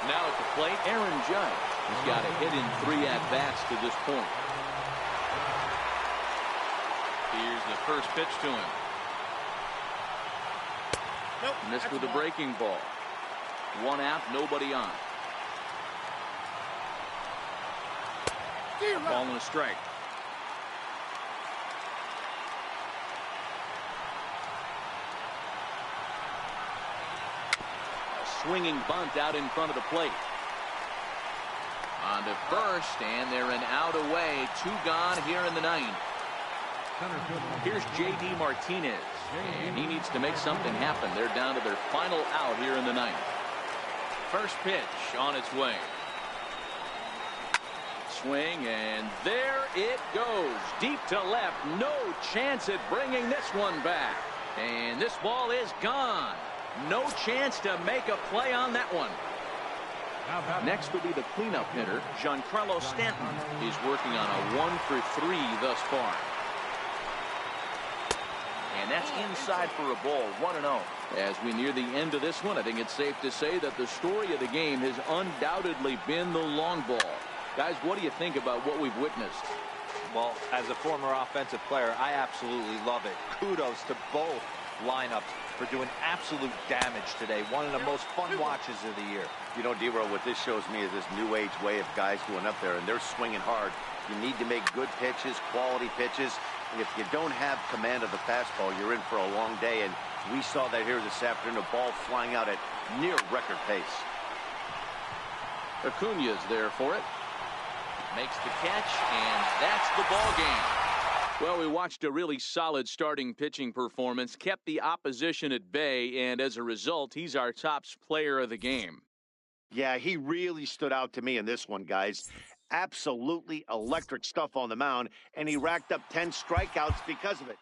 Now at the plate, Aaron Judge has got a hit in 3 at-bats to this point. Here's the first pitch to him. Nope, missed with a breaking ball. 1 out, nobody on. A ball and a strike. swinging bunt out in front of the plate. On to first, and they're an out away. 2 gone here in the 9th. Here's J.D. Martinez, and he needs to make something happen. They're down to their final out here in the 9th. First pitch on its way. Swing, and there it goes. Deep to left. No chance at bringing this one back. And this ball is gone. No chance to make a play on that one. Next will be the cleanup hitter, Giancarlo Stanton. He's working on a 1-for-3 thus far. And that's inside for a ball, 1-0. As we near the end of this one, I think it's safe to say that the story of the game has undoubtedly been the long ball. Guys, what do you think about what we've witnessed? Well, as a former offensive player, I absolutely love it. Kudos to both lineups for doing absolute damage today. One of the most fun watches of the year. You know, D-Roll, what this shows me is this new age way of guys going up there, and they're swinging hard. You need to make good pitches, quality pitches. And if you don't have command of the fastball, you're in for a long day. And we saw that here this afternoon, a ball flying out at near record pace. Acuna's there for it. Makes the catch, and that's the ball game. Well, we watched a really solid starting pitching performance, kept the opposition at bay, and as a result, he's our top player of the game. Yeah, he really stood out to me in this one, guys. Absolutely electric stuff on the mound, and he racked up 10 strikeouts because of it.